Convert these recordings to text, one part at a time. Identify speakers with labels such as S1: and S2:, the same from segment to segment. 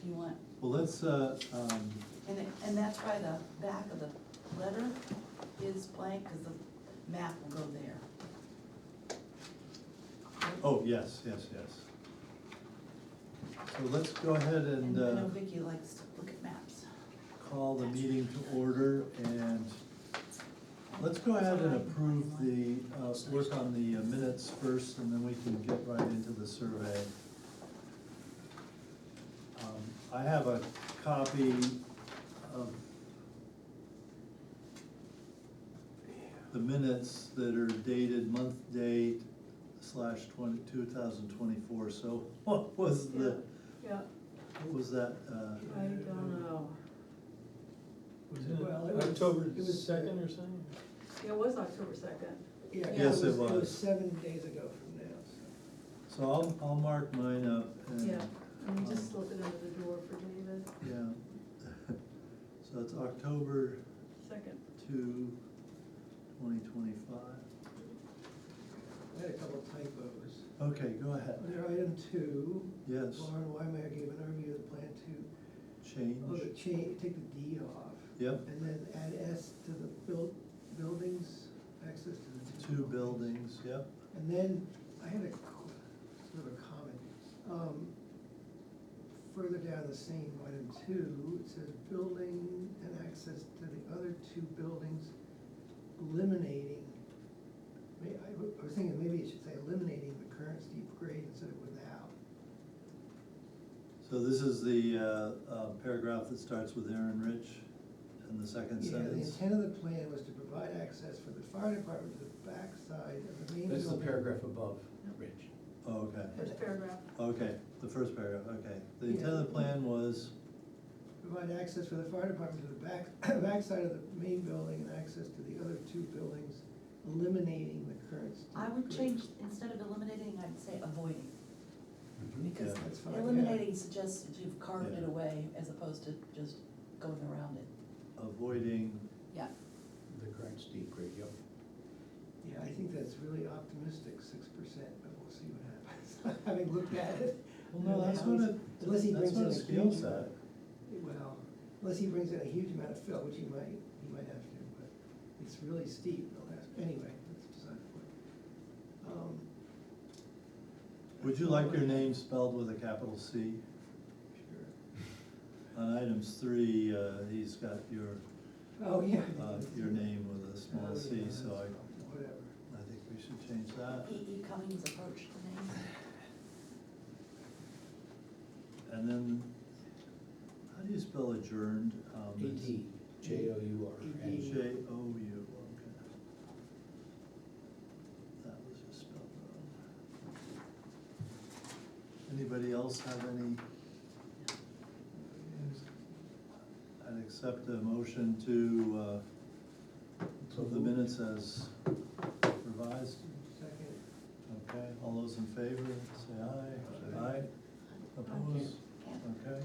S1: you want,
S2: Well, let's,
S1: and that's why the back of the letter is blank, cause the map will go there.
S2: oh, yes, yes, yes. So let's go ahead
S1: And I know
S2: and
S1: Vicky likes to look at maps.
S2: call the meeting to order, and let's go ahead and approve the, work on the minutes first, and then we can get right into the survey. I have a copy of the minutes that are dated month date slash 2024, so what was the,
S3: Yeah,
S2: what was that,
S3: I don't know.
S4: Was
S5: Well,
S4: it
S5: it was-
S4: October
S5: it was-
S4: second or something?
S3: It was October 2nd.
S5: Yeah,
S2: Yes, it
S5: It
S2: was.
S5: was 7 days ago from now, so.
S2: so I'll mark mine up and.
S3: Yeah, and we just slip it under the door for David.
S2: Yeah. So it's October
S3: 2nd.
S2: 2, 2025.
S5: I had a couple typos.
S2: Okay, go ahead.
S5: Under item 2,
S2: Yes,
S5: Lauren Wymeyer gave an overview of the plan to,
S2: change.
S5: take the D off.
S2: Yep,
S5: And then add S to the buildings, access to the
S2: two buildings, yep.
S5: And then I had a sort of a comment. Further down the same item 2, it says building and access to the other 2 buildings, eliminating. I was thinking maybe it should say eliminating the current steep grade instead of without.
S2: So this is the paragraph that starts with Aaron Rich in the second
S5: Yeah, the
S2: sentence?
S5: intent of the plan was to provide access for the fire department to the backside of the main building.
S6: That's the paragraph above, Rich.
S2: Oh, okay,
S3: First paragraph.
S2: okay, the first paragraph, okay. The intent of the plan was,
S5: Provide access for the fire department to the backside of the main building and access to the other 2 buildings, eliminating the current steep
S1: I would
S5: grade.
S1: change, instead of eliminating, I'd say avoiding, because
S2: Yeah.
S5: That's fine, yeah.
S1: eliminating suggests that you've carved it
S2: Yeah.
S1: away as opposed to just going around it.
S2: avoiding,
S1: Yeah,
S6: The current steep grade, yep.
S5: Yeah, I think that's really optimistic, 6%, but we'll see what happens, having looked at it.
S2: well, no, that's what it,
S5: Unless he
S2: that's
S5: brings
S2: what
S5: in
S2: it
S5: a
S2: scales
S5: huge
S2: at.
S5: amount. Well, unless he brings in a huge amount of fill, which he might have to, but it's really steep, the last, anyway, that's beside the point.
S2: Would you like your name spelled with a capital C?
S5: Sure.
S2: On items 3, he's got
S5: Oh, yeah.
S2: your name with a small
S5: Oh,
S2: c,
S5: yeah,
S2: so
S5: Whatever.
S2: I think we should change that.
S1: E. Cummings approach the name.
S2: And then, how do you spell adjourned?
S6: AD, JOUR.
S5: AD.
S2: J-O-U, okay. That was just spelled wrong. Anybody else have any? I'd accept a motion to approve the minutes as revised.
S5: Second.
S2: Okay, all those in favor, say aye. Aye. Opposed? Okay.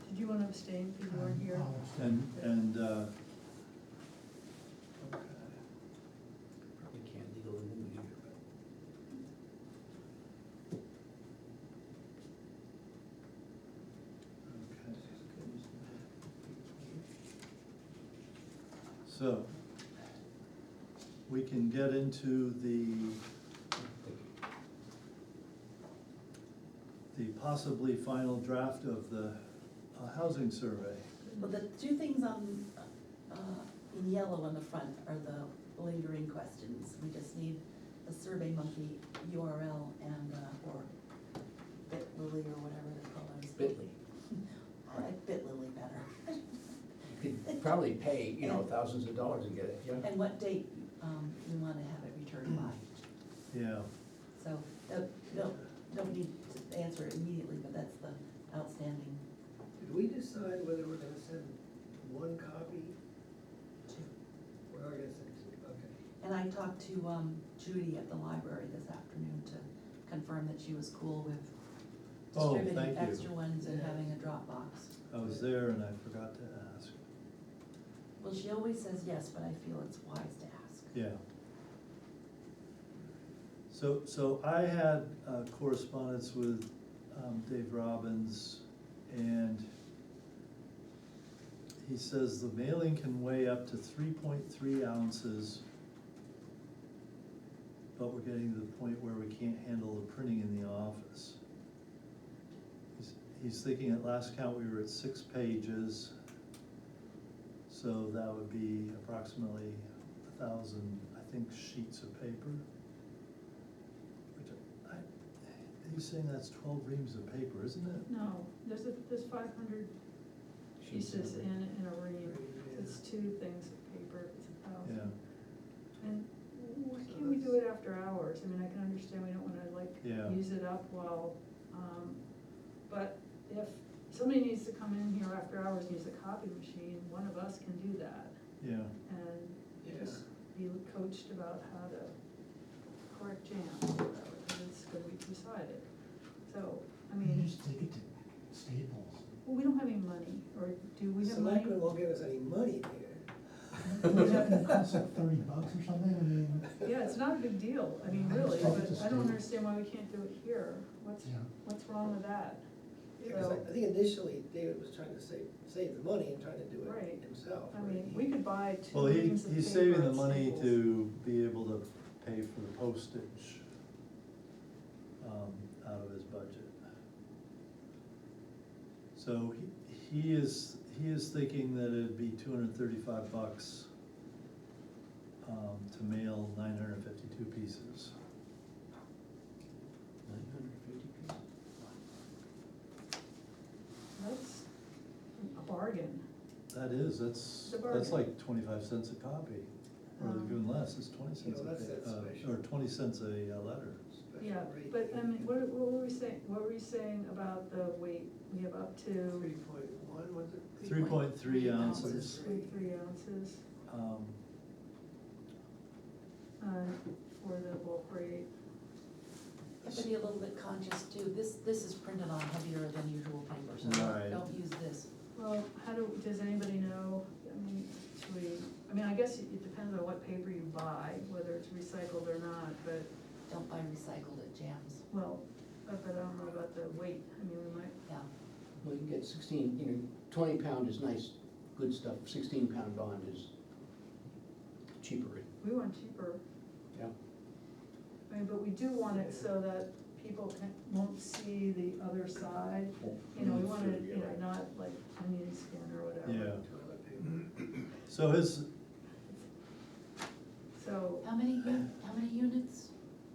S3: Did you want to abstain because you weren't here?
S2: And, okay.
S6: Probably can't legally move either, but.
S2: Okay. So, we can get into the possibly final draft of the housing survey.
S1: Well, the 2 things on, in yellow on the front are the lingering questions. We just need the Survey Monkey URL and, or Bitlily or whatever they call it.
S6: Bitly.
S1: I like Bitlily better.
S6: You could probably pay, thousands of dollars to get it, yeah.
S1: And what date, we wanna have it returned by.
S2: Yeah,
S1: So, don't need to answer it immediately, but that's the outstanding
S5: Did we decide whether we're gonna send 1 copy?
S1: 2.
S5: We are gonna send 2, okay.
S1: And I talked to Judy at the library this afternoon to confirm that she was cool with
S2: Oh,
S1: distributing
S2: thank you.
S1: extra ones and
S5: Yeah.
S1: having a Dropbox.
S2: I was there and I forgot to ask.
S1: Well, she always says yes, but I feel it's wise to ask.
S2: Yeah. So I had correspondence with Dave Robbins and he says the mailing can weigh up to 3.3 ounces, but we're getting to the point where we can't handle the printing in the office. He's thinking at last count, we were at 6 pages, so that would be approximately 1,000, I think, sheets of paper. Which he's saying that's 12 reams of paper, isn't it?
S3: No, there's 500 pieces in a ream. It's 2 things of paper, it's 1,000.
S2: Yeah.
S3: And why can't we do it after hours? I mean, I can understand we don't wanna
S2: Yeah.
S3: use it up while, but if somebody needs to come in here after hours and use a copy machine, one of us can do that.
S2: Yeah.
S3: And
S5: Yeah.
S3: just be coached about how to correct jams or whatever, because it's gonna be two-sided. So, I
S7: You
S3: mean,
S7: just take it to Staples.
S3: well, we don't have any money, or do we have money?
S8: Selectmen won't give us any money there.
S7: Does that gonna cost like $30 or something? I mean,
S3: Yeah, it's not a big deal, I mean, really,
S7: Stop
S3: but
S7: at the
S3: I don't
S7: state.
S3: understand why we can't do it here.
S7: Yeah.
S3: What's wrong with that?
S8: Because I think initially David was trying to save the money and trying to do
S3: Right.
S8: it himself.
S3: I
S8: right?
S3: mean, we could buy 2
S2: Well,
S3: reams of
S2: he's
S3: paper
S2: saving the
S3: at
S2: money
S3: Staples.
S2: to be able to pay for the postage, out of his budget. So he is thinking that it'd be $235, to mail 952 pieces.
S6: 950 pieces?
S3: That's a bargain.
S2: That's
S3: It's a bargain.
S2: like 25 cents a copy, or even less, it's 20 cents
S8: You know, that's that special.
S2: or 20 cents a letter.
S8: Special
S3: Yeah,
S8: rate.
S3: but I mean, what were we saying, about the weight? We have up to
S8: 3.1, was it?
S2: 3.3 ounces.
S3: 3 ounces,
S2: Um,
S3: for the bulk rate.
S1: You have to be a little bit conscious too, this is printed on heavier than usual paper, so
S2: Right.
S1: don't use this.
S3: Well, does anybody know, I mean, I guess it depends on what paper you buy, whether it's recycled or not, but,
S1: Don't buy recycled at Jams,
S3: well, but I don't know about the weight, I mean, we might,
S1: yeah.
S6: Well, you can get 16, 20-pound is nice, good stuff, 16-pound bond is cheaper.
S3: we want cheaper.
S6: Yeah.
S3: I mean, but we do want it so that people won't see the other side, you know, we want it, you know, not like onion skin or whatever.
S2: Yeah.
S8: Toilet paper.
S2: So
S3: So,
S1: How many units?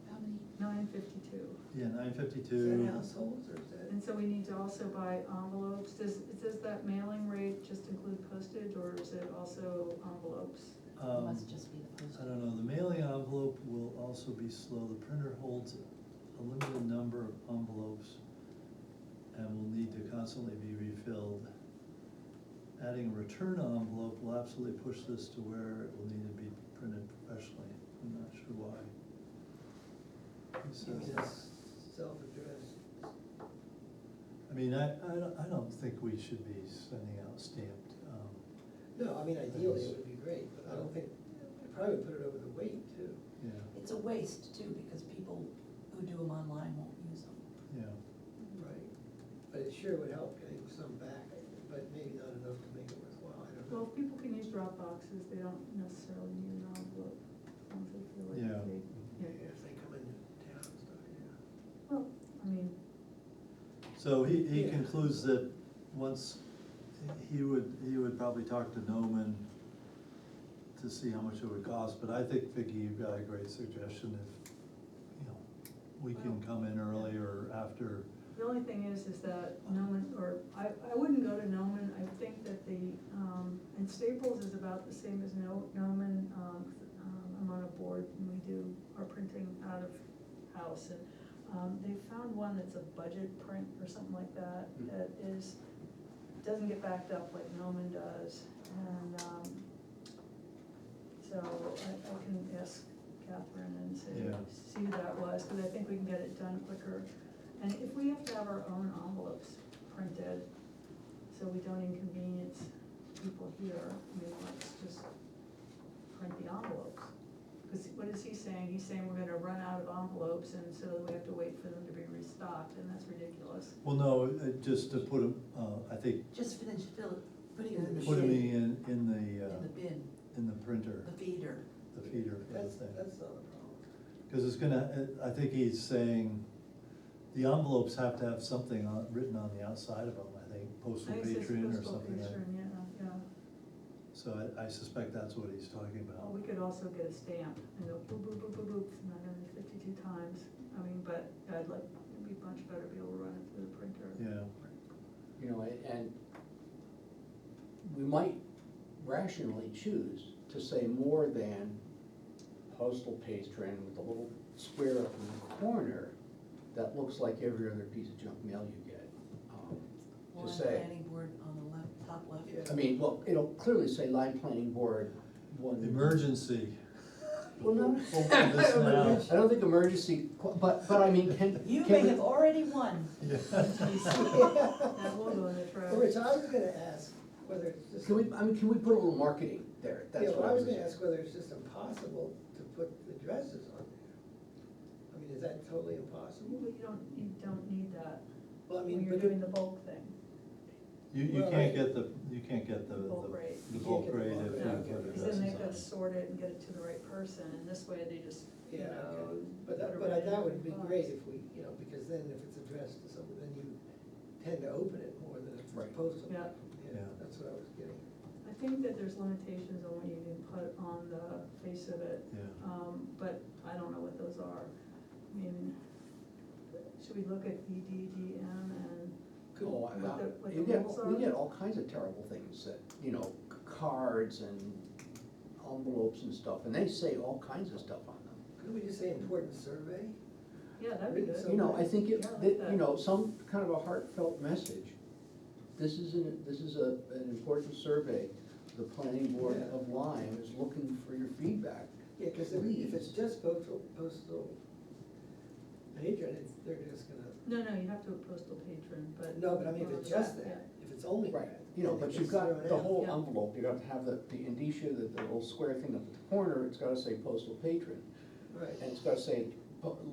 S1: How many?
S3: 952.
S2: yeah,
S8: Is
S2: 952.
S8: that households or is that?
S3: And so we need to also buy envelopes. Does that mailing rate just include postage, or is it also envelopes?
S1: It must just be the
S2: I
S1: postage.
S2: don't know, the mailing envelope will also be slow. The printer holds a limited number of envelopes and will need to constantly be refilled. Adding a return envelope will absolutely push this to where it will need to be printed professionally. I'm not sure why. He
S8: You
S2: says
S8: mean
S2: that.
S8: it's self-addressed?
S2: I mean, I don't think we should be sending out stamped,
S8: No, I mean, ideally it would be great, but I don't think, it probably would put it over the weight too.
S2: yeah,
S1: It's a waste too, because people who do them online won't use them.
S2: yeah.
S8: Right. But it sure would help getting some back, I think, but maybe not enough to make it worthwhile, I don't
S3: Well,
S8: know.
S3: if people can use drop boxes, they don't necessarily need an envelope, as long as they feel like
S2: Yeah.
S8: Yeah,
S3: yeah.
S8: if they come into town and stuff, yeah.
S3: Well, I mean,
S2: So he
S8: Yeah.
S2: concludes that once, he would probably talk to Noman to see how much it would cost, but I think, Vicky, you've got a great suggestion if, we can come in early or after.
S3: the only thing is that Noman, or I wouldn't go to Noman. I think that and Staples is about the same as Noman. I'm on a board and we do our printing out of house, and they found one that's a budget print or something like that, that doesn't get backed up like Noman does, and, so I can ask Catherine and
S2: Yeah.
S3: see who that was, because I think we can get it done quicker. And if we have to have our own envelopes printed, so we don't inconvenience people here, I mean, let's just print the envelopes. Cause what is he saying? He's saying we're gonna run out of envelopes and so we have to wait for them to be restocked, and that's ridiculous.
S2: Well, no, just to put them, I think,
S1: Just putting it in the
S2: putting me
S1: bin,
S2: in
S1: the bin,
S2: the printer,
S1: the feeder.
S2: the feeder for the
S8: That's,
S2: thing.
S8: that's not a problem.
S2: Cause it's gonna, I think he's saying, the envelopes have to have something written on the outside of them, I think, postal
S3: I think it says
S2: patron or
S3: postal
S2: something like.
S3: patron, yeah.
S2: So I suspect that's what he's talking
S3: Well,
S2: about.
S3: we could also get a stamp and go boop, boop, boop, boop, boop, 952 times. I mean, but I'd like, it'd be much better to be able to run it through the printer.
S2: Yeah,
S6: You know, and we might rationally choose to say more than postal patron with a little square up in the corner that looks like every other piece of junk mail you get.
S1: Lyme
S6: To say,
S1: planning board on the left, top left.
S8: Yeah.
S6: I mean, well, it'll clearly say Lyme Planning Board one.
S2: emergency.
S6: Well, no,
S2: Open this now.
S6: I don't think emergency, but I mean, can.
S1: You
S6: can
S1: may
S6: we-
S1: have already won.
S2: Yeah.
S3: That will go in the trash.
S8: Rich, I was gonna ask whether it's just.
S6: Can we, I mean, can we put a little marketing there? That's
S8: Yeah,
S6: what
S8: well, I was gonna ask whether it's just impossible to put addresses on there. I mean, is that totally impossible?
S3: But you don't need that
S8: Well, I
S3: when
S8: mean,
S3: you're
S8: but
S3: doing the bulk thing.
S2: You
S8: Well,
S2: can't get the
S3: Bulk rate.
S2: the
S8: You
S2: bulk
S8: can't get the
S2: rate
S8: bulk
S2: if
S8: rate,
S2: you
S8: okay.
S2: put
S3: Because then they gotta
S2: addresses
S3: sort it and get it to the right person, and this way they just, you
S8: Yeah,
S3: know.
S8: okay, but that,
S3: put it right
S8: that
S3: in
S8: would
S3: the
S8: be
S3: box.
S8: great if we, you know, because then if it's addressed to someone, then you tend to open it more than if it's
S6: Right.
S8: postal.
S3: Yeah.
S2: Yeah.
S8: That's what I was getting.
S3: I think that there's limitations on what you can put on the face of it,
S2: Yeah.
S3: but I don't know what those are. I mean, should we look at EDDM and,
S6: Oh,
S3: what the
S6: you get,
S3: rules
S6: we
S3: are?
S6: get all kinds of terrible things that, you know, cards and envelopes and stuff, and they say all kinds of stuff on them.
S8: Could we just say important survey?
S3: yeah, that'd be good.
S8: So-
S6: You know, I think it,
S3: Yeah, I like
S6: that,
S3: that.
S6: you know, some kind of a heartfelt message. This is an important survey. The planning board
S8: Yeah.
S6: of Lyme is looking for your feedback.
S8: Yeah, cause if it's just postal patron, they're just gonna,
S3: No, you have to have postal patron, but.
S8: no, but I mean, if it's just
S3: Yeah.
S8: that, if it's only
S6: Right,
S8: that.
S6: you know,
S8: then
S6: but
S8: it
S6: you've
S8: gets
S6: got
S8: thrown
S6: the
S8: out.
S6: whole
S3: Yeah.
S6: envelope, you got to have the indicia, that the little square thing up at the corner, it's gotta say postal patron.
S8: Right,
S6: And it's gotta say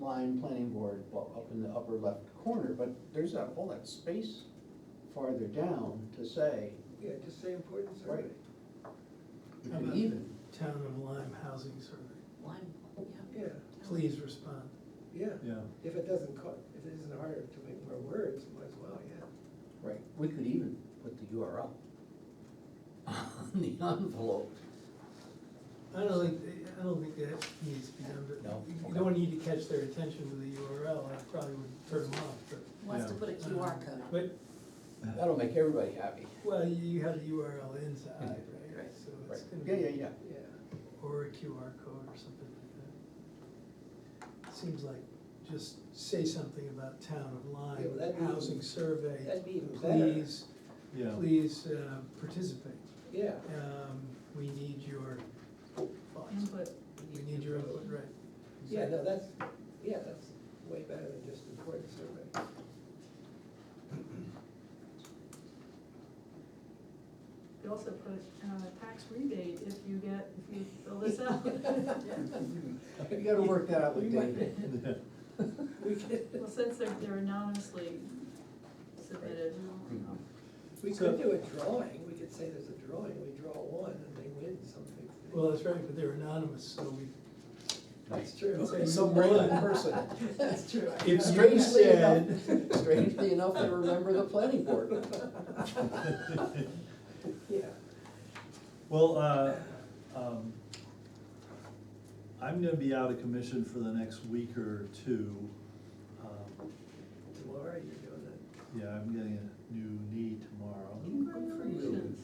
S6: Lyme Planning Board, well, up in the upper left corner, but there's all that space farther down to say,
S8: yeah, just say important survey.
S6: Right. you
S4: How
S6: could
S4: about
S6: even,
S4: Town of Lyme Housing Survey,
S1: Lyme, yeah.
S8: Yeah,
S4: please respond.
S8: yeah,
S2: Yeah,
S8: if it doesn't if it isn't harder to make more words, might as well, yeah.
S6: right, we could even put the URL on the envelope.
S4: I don't think that needs to be done, but
S6: No,
S4: you
S6: okay.
S4: don't need to catch their attention with a URL, I probably would turn them off, but.
S1: Wants to
S2: Yeah.
S1: put a QR code.
S4: But,
S6: That'll make everybody happy.
S4: well, you have the URL inside,
S6: Right.
S4: right, so
S6: Right,
S4: it's gonna
S6: yeah,
S4: be.
S6: yeah.
S8: Yeah,
S4: Or a QR code or something like that. Seems like just say something about Town of
S8: Yeah,
S4: Lyme,
S8: well, that'd be
S4: housing
S8: even-
S4: survey,
S8: that'd be even better.
S2: yeah.
S4: please participate.
S8: Yeah.
S4: We need your thoughts.
S3: Input.
S4: We need your input, right.
S8: Yeah, no, that's way better than just important survey.
S3: You also put, tax rebate if you fill this out.
S6: You gotta work that out with David.
S8: We could,
S3: Well, since they're anonymously submitted,
S8: we
S2: So-
S8: could do a drawing, we could say there's a drawing, we draw one and they win something.
S4: Well, that's right, but they're anonymous, so we.
S8: That's true.
S4: Say
S6: Some
S4: you
S6: random
S4: won.
S6: person.
S8: That's true.
S4: If you
S6: Strangely
S4: said-
S6: enough, strangely enough, they remember the planning board.
S8: Yeah,
S2: Well, I'm gonna be out of commission for the next week or two.
S8: tomorrow you're doing that.
S2: Yeah, I'm getting a new knee tomorrow.
S3: congratulations.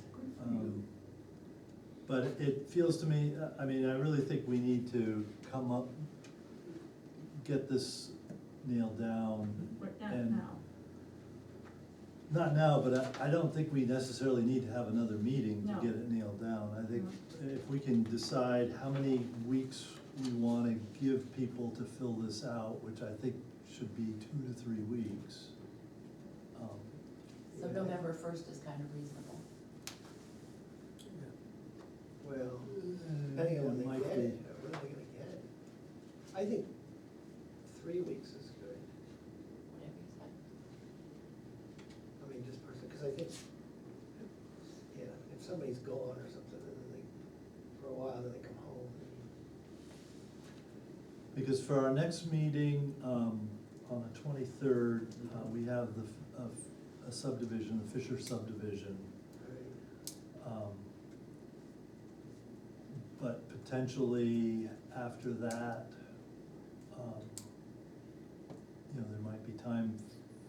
S2: But it feels to me, I mean, I really think we need to come up, get this nailed down.
S3: Right now,
S2: And-
S3: now.
S2: Not now, but I don't think we necessarily need to have another meeting to
S3: No.
S2: get it nailed down. I think if we can decide how many weeks we wanna give people to fill this out, which I think should be 2 to 3 weeks.
S1: So November first is kind of reasonable.
S8: Well, depending on
S2: It
S8: when they
S2: might
S8: get
S2: be.
S8: it, when are they gonna get I think 3 weeks is good.
S1: Whatever you say.
S8: I mean, just personally, because I think, yeah, if somebody's gone or something, and then they, for a while, then they come home.
S2: Because for our next meeting, on the 23rd, we have a subdivision, the Fisher subdivision. Um, But potentially after that, you know, there might be time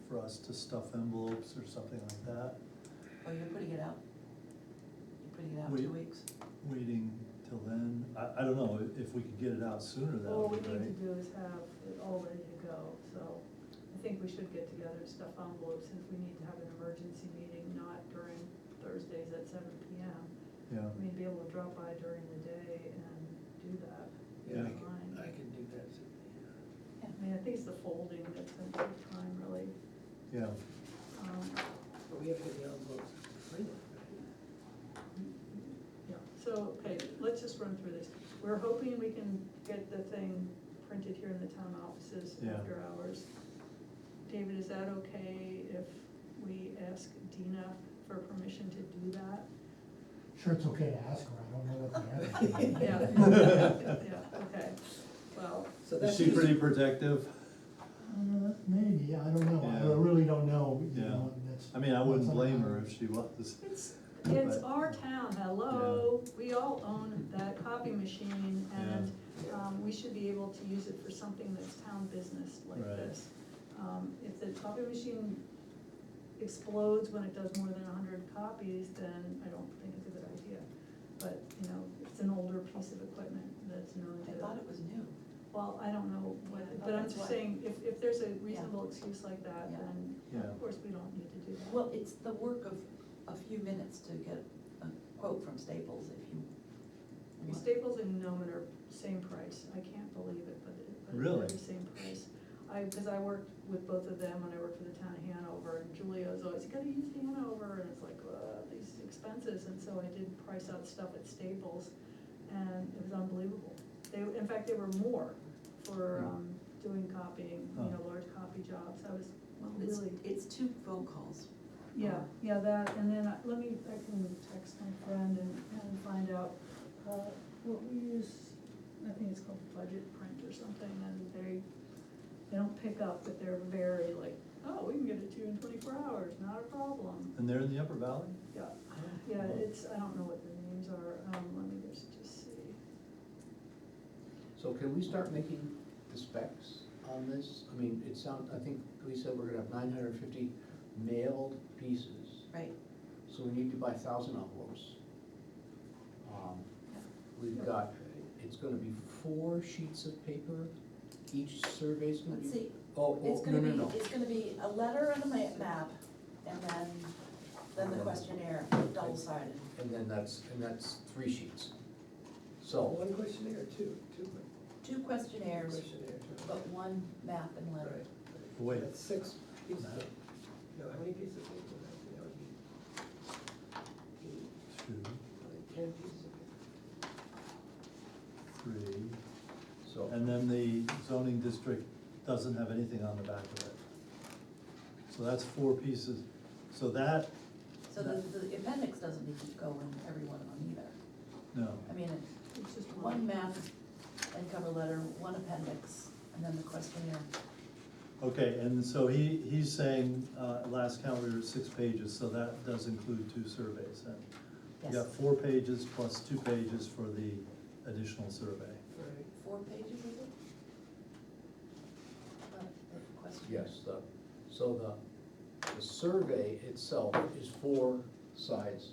S2: for us to stuff envelopes or something like that.
S1: Oh, you're putting it out? You're putting it out
S2: We-
S1: 2 weeks?
S2: Waiting till then, I don't know, if we could get it out sooner, that
S3: All we
S2: would be
S3: need
S2: great.
S3: to do is have it all ready to go, so I think we should get together and stuff envelopes, and if we need to have an emergency meeting, not during Thursdays at 7 p.m.
S2: Yeah,
S3: I mean, be able to drop by during the day and do that.
S2: Yeah.
S3: Fine.
S8: I can do that too.
S3: I mean, I think it's the folding that's gonna take time, really.
S2: yeah.
S8: But we have to get the envelopes printed,
S3: Yeah, so, okay, let's just run through this. We're hoping we can get the thing printed here in the town offices
S2: Yeah.
S3: after hours. David, is that okay if we ask Dina for permission to do that?
S7: Sure, it's okay to ask her, I don't know what the answer is.
S3: Yeah, okay, well,
S8: So
S2: Is
S8: that's
S2: she pretty protective?
S7: Maybe, I don't know, I
S2: Yeah.
S7: really don't know, you
S2: Yeah.
S7: know, that's.
S2: I mean, I wouldn't
S7: that's
S2: blame
S7: something
S2: her
S7: I-
S2: if she was.
S3: it's
S2: But-
S3: our town, hello, we all own that copy machine, and, we should be able to use it for something that's town business like
S2: Right.
S3: this. If the copy machine explodes when it does more than 100 copies, then I don't think it's a good idea. But, you know, it's an older piece of equipment that's known
S1: I
S3: to.
S1: thought it was new.
S3: Well, I don't know what,
S1: Yeah, I thought
S3: but I'm
S1: that's
S3: just
S1: why.
S3: saying, if there's a reasonable excuse like that,
S1: Yeah.
S3: then
S2: Yeah.
S3: of course we don't need to do that.
S1: Well, it's the work of a few minutes to get a quote from Staples if you. want.
S3: Staples and Noman are same price, I can't believe it, but they're
S2: Really?
S3: the same price. Because I worked with both of them when I worked for the town of Hanover, and Julio's always, you gotta use Hanover, and it's like, these expenses, and so I did price out stuff at Staples, and it was unbelievable. In fact, they were more for, doing copying, you know,
S2: Oh.
S3: large copy jobs, I was
S1: Well,
S3: really.
S1: it's 2 phone calls.
S3: Yeah, that, and then I can text my friend and find out, what we use, I think it's called Budget Print or something, and they don't pick up, but they're very like, oh, we can get it to you in 24 hours, not a problem.
S2: And they're in the Upper Valley?
S3: Yeah, it's, I don't know what the names are, let me just see.
S6: So can we start making the specs on this? I mean, it sounds, I think we said we're gonna have 950 mailed pieces,
S1: Right.
S6: so we need to buy 1,000 envelopes. We've got, it's gonna be 4 sheets of paper, each survey's gonna be.
S1: Let's see.
S6: Oh,
S1: It's
S6: no,
S1: gonna
S6: no,
S1: be,
S6: no.
S1: it's gonna be a letter and a map, and then the questionnaire, double-sided.
S6: And that's 3 sheets.
S8: So
S6: So,
S8: one questionnaire or two?
S1: 2 questionnaires,
S8: Questionnaire, two.
S1: but 1 map and
S8: Right.
S1: letter.
S2: Wait.
S8: That's 6 pieces
S2: Map.
S8: of, no, how many pieces of paper would that be? 8,
S2: 2,
S8: 10 pieces of paper.
S2: 3,
S6: so.
S2: and then the zoning district doesn't have anything on the back of it. So that's 4 pieces, so that,
S1: So the appendix doesn't need to go in every one of them either.
S2: no,
S1: I mean,
S3: It's just
S1: one map and cover letter, 1 appendix, and then the questionnaire.
S2: okay, and so he's saying, last count we were at 6 pages, so that does include 2 surveys then. You
S1: Yes.
S2: got 4 pages plus 2 pages for the additional survey.
S8: Right.
S1: 4 pages, is it? The questionnaire.
S6: Yes, so the survey itself is 4 sides.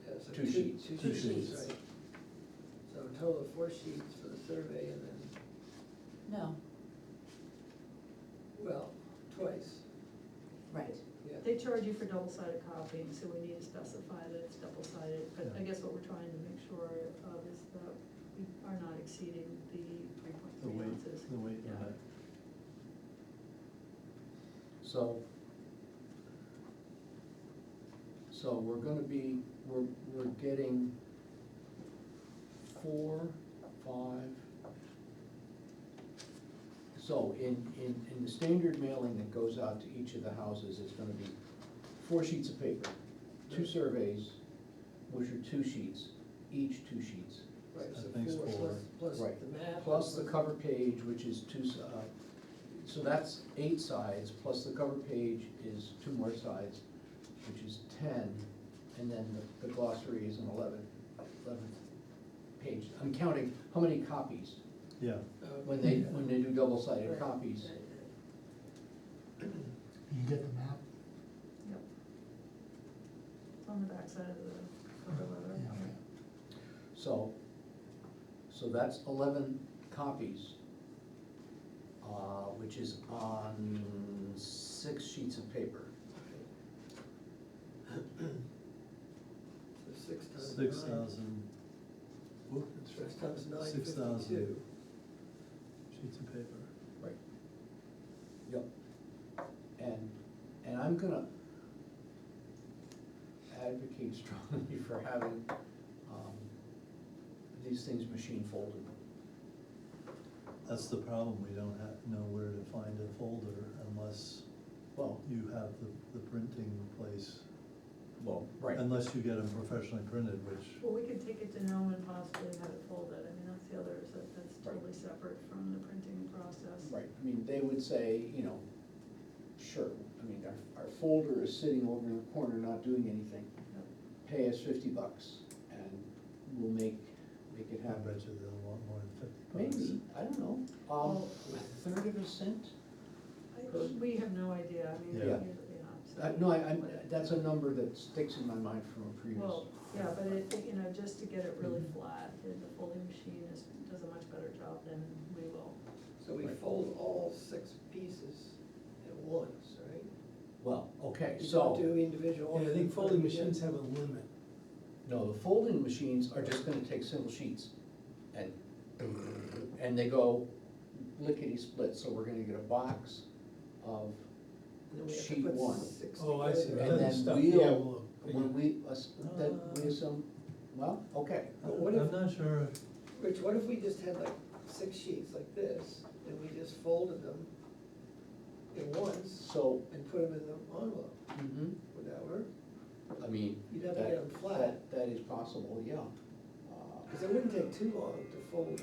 S8: Yeah, so
S6: 2 sheets.
S8: Two
S1: Two
S8: sheets,
S1: sheets.
S8: right. So a total of 4 sheets for the survey and then,
S1: No,
S8: well, twice,
S1: right.
S8: yeah.
S3: They charge you for double-sided copying, so we need to specify that it's double-sided, but I guess what we're trying to make sure of is that we are not exceeding the
S2: The
S3: 3.3
S2: weight,
S3: ounces.
S2: the weight
S3: Yeah.
S2: limit.
S6: So we're gonna be, we're getting 4, 5, So in the standard mailing that goes out to each of the houses, it's gonna be 4 sheets of paper, 2 surveys, which are 2 sheets, each 2 sheets.
S8: Right, so
S2: That makes
S8: 4
S2: 4.
S8: plus
S6: Right.
S8: the map.
S6: Plus the cover page, which is 2, so that's 8 sides, plus the cover page is 2 more sides, which is 10, and then the glossary is an 11th page. I'm counting how many copies,
S2: Yeah,
S6: when they do double-sided copies.
S7: You get the map?
S3: Yep. It's on the backside of the cover letter.
S7: Yeah.
S6: So that's 11 copies, which is on 6 sheets of paper.
S8: So 6 times
S2: 6,000, whoop,
S8: 6 times 9,
S2: 6,000
S8: 52.
S2: sheets of paper.
S6: Right. Yep. And I'm gonna advocate strongly for having, these things machine folded.
S2: That's the problem, we don't know where to find a folder unless
S6: Well,
S2: you have the printing place.
S6: right.
S2: Unless you get them professionally printed, which,
S3: Well, we could take it to Nome and possibly have it folded, I mean, that's the other, is that that's totally separate from the printing process.
S6: Right, I mean, they would say, you know, sure, I mean, our folder is sitting over in the corner not doing anything.
S3: Yep.
S6: Pay us $50 and we'll make it
S2: I
S6: happen.
S2: bet you they'll want more than $50.
S6: Maybe, I don't know,
S3: Well-
S6: a third of a cent?
S3: We have no idea, I mean,
S2: Yeah.
S3: so.
S6: No, that's a number that sticks in my mind from a previous.
S3: Well, yeah, but you know, just to get it really flat, the folding machine does a much better job than we will.
S8: So we fold all 6 pieces at once, right?
S6: Well, okay,
S8: You
S6: so,
S8: don't do individual.
S4: Yeah, I think folding machines have a limit.
S6: no, the folding machines are just gonna take single sheets and they go lickety-split, so we're gonna get a box of,
S8: And then we have to
S6: sheet
S8: put
S6: 1.
S8: 6
S4: Oh, I see.
S8: together.
S6: and
S4: Other
S6: then
S4: stuff,
S6: we'll,
S4: yeah, we'll-
S6: when we, that we assume, well, okay.
S8: But what
S2: I'm
S8: if-
S2: not sure,
S8: Rich, what if we just had like 6 sheets like this, and we just folded them in once
S6: So,
S8: and put them in the envelope?
S6: mhm,
S8: Would that work?
S6: I mean.
S8: You'd have to get them flat.
S6: That is possible, yeah.
S8: Because it wouldn't take too long to fold,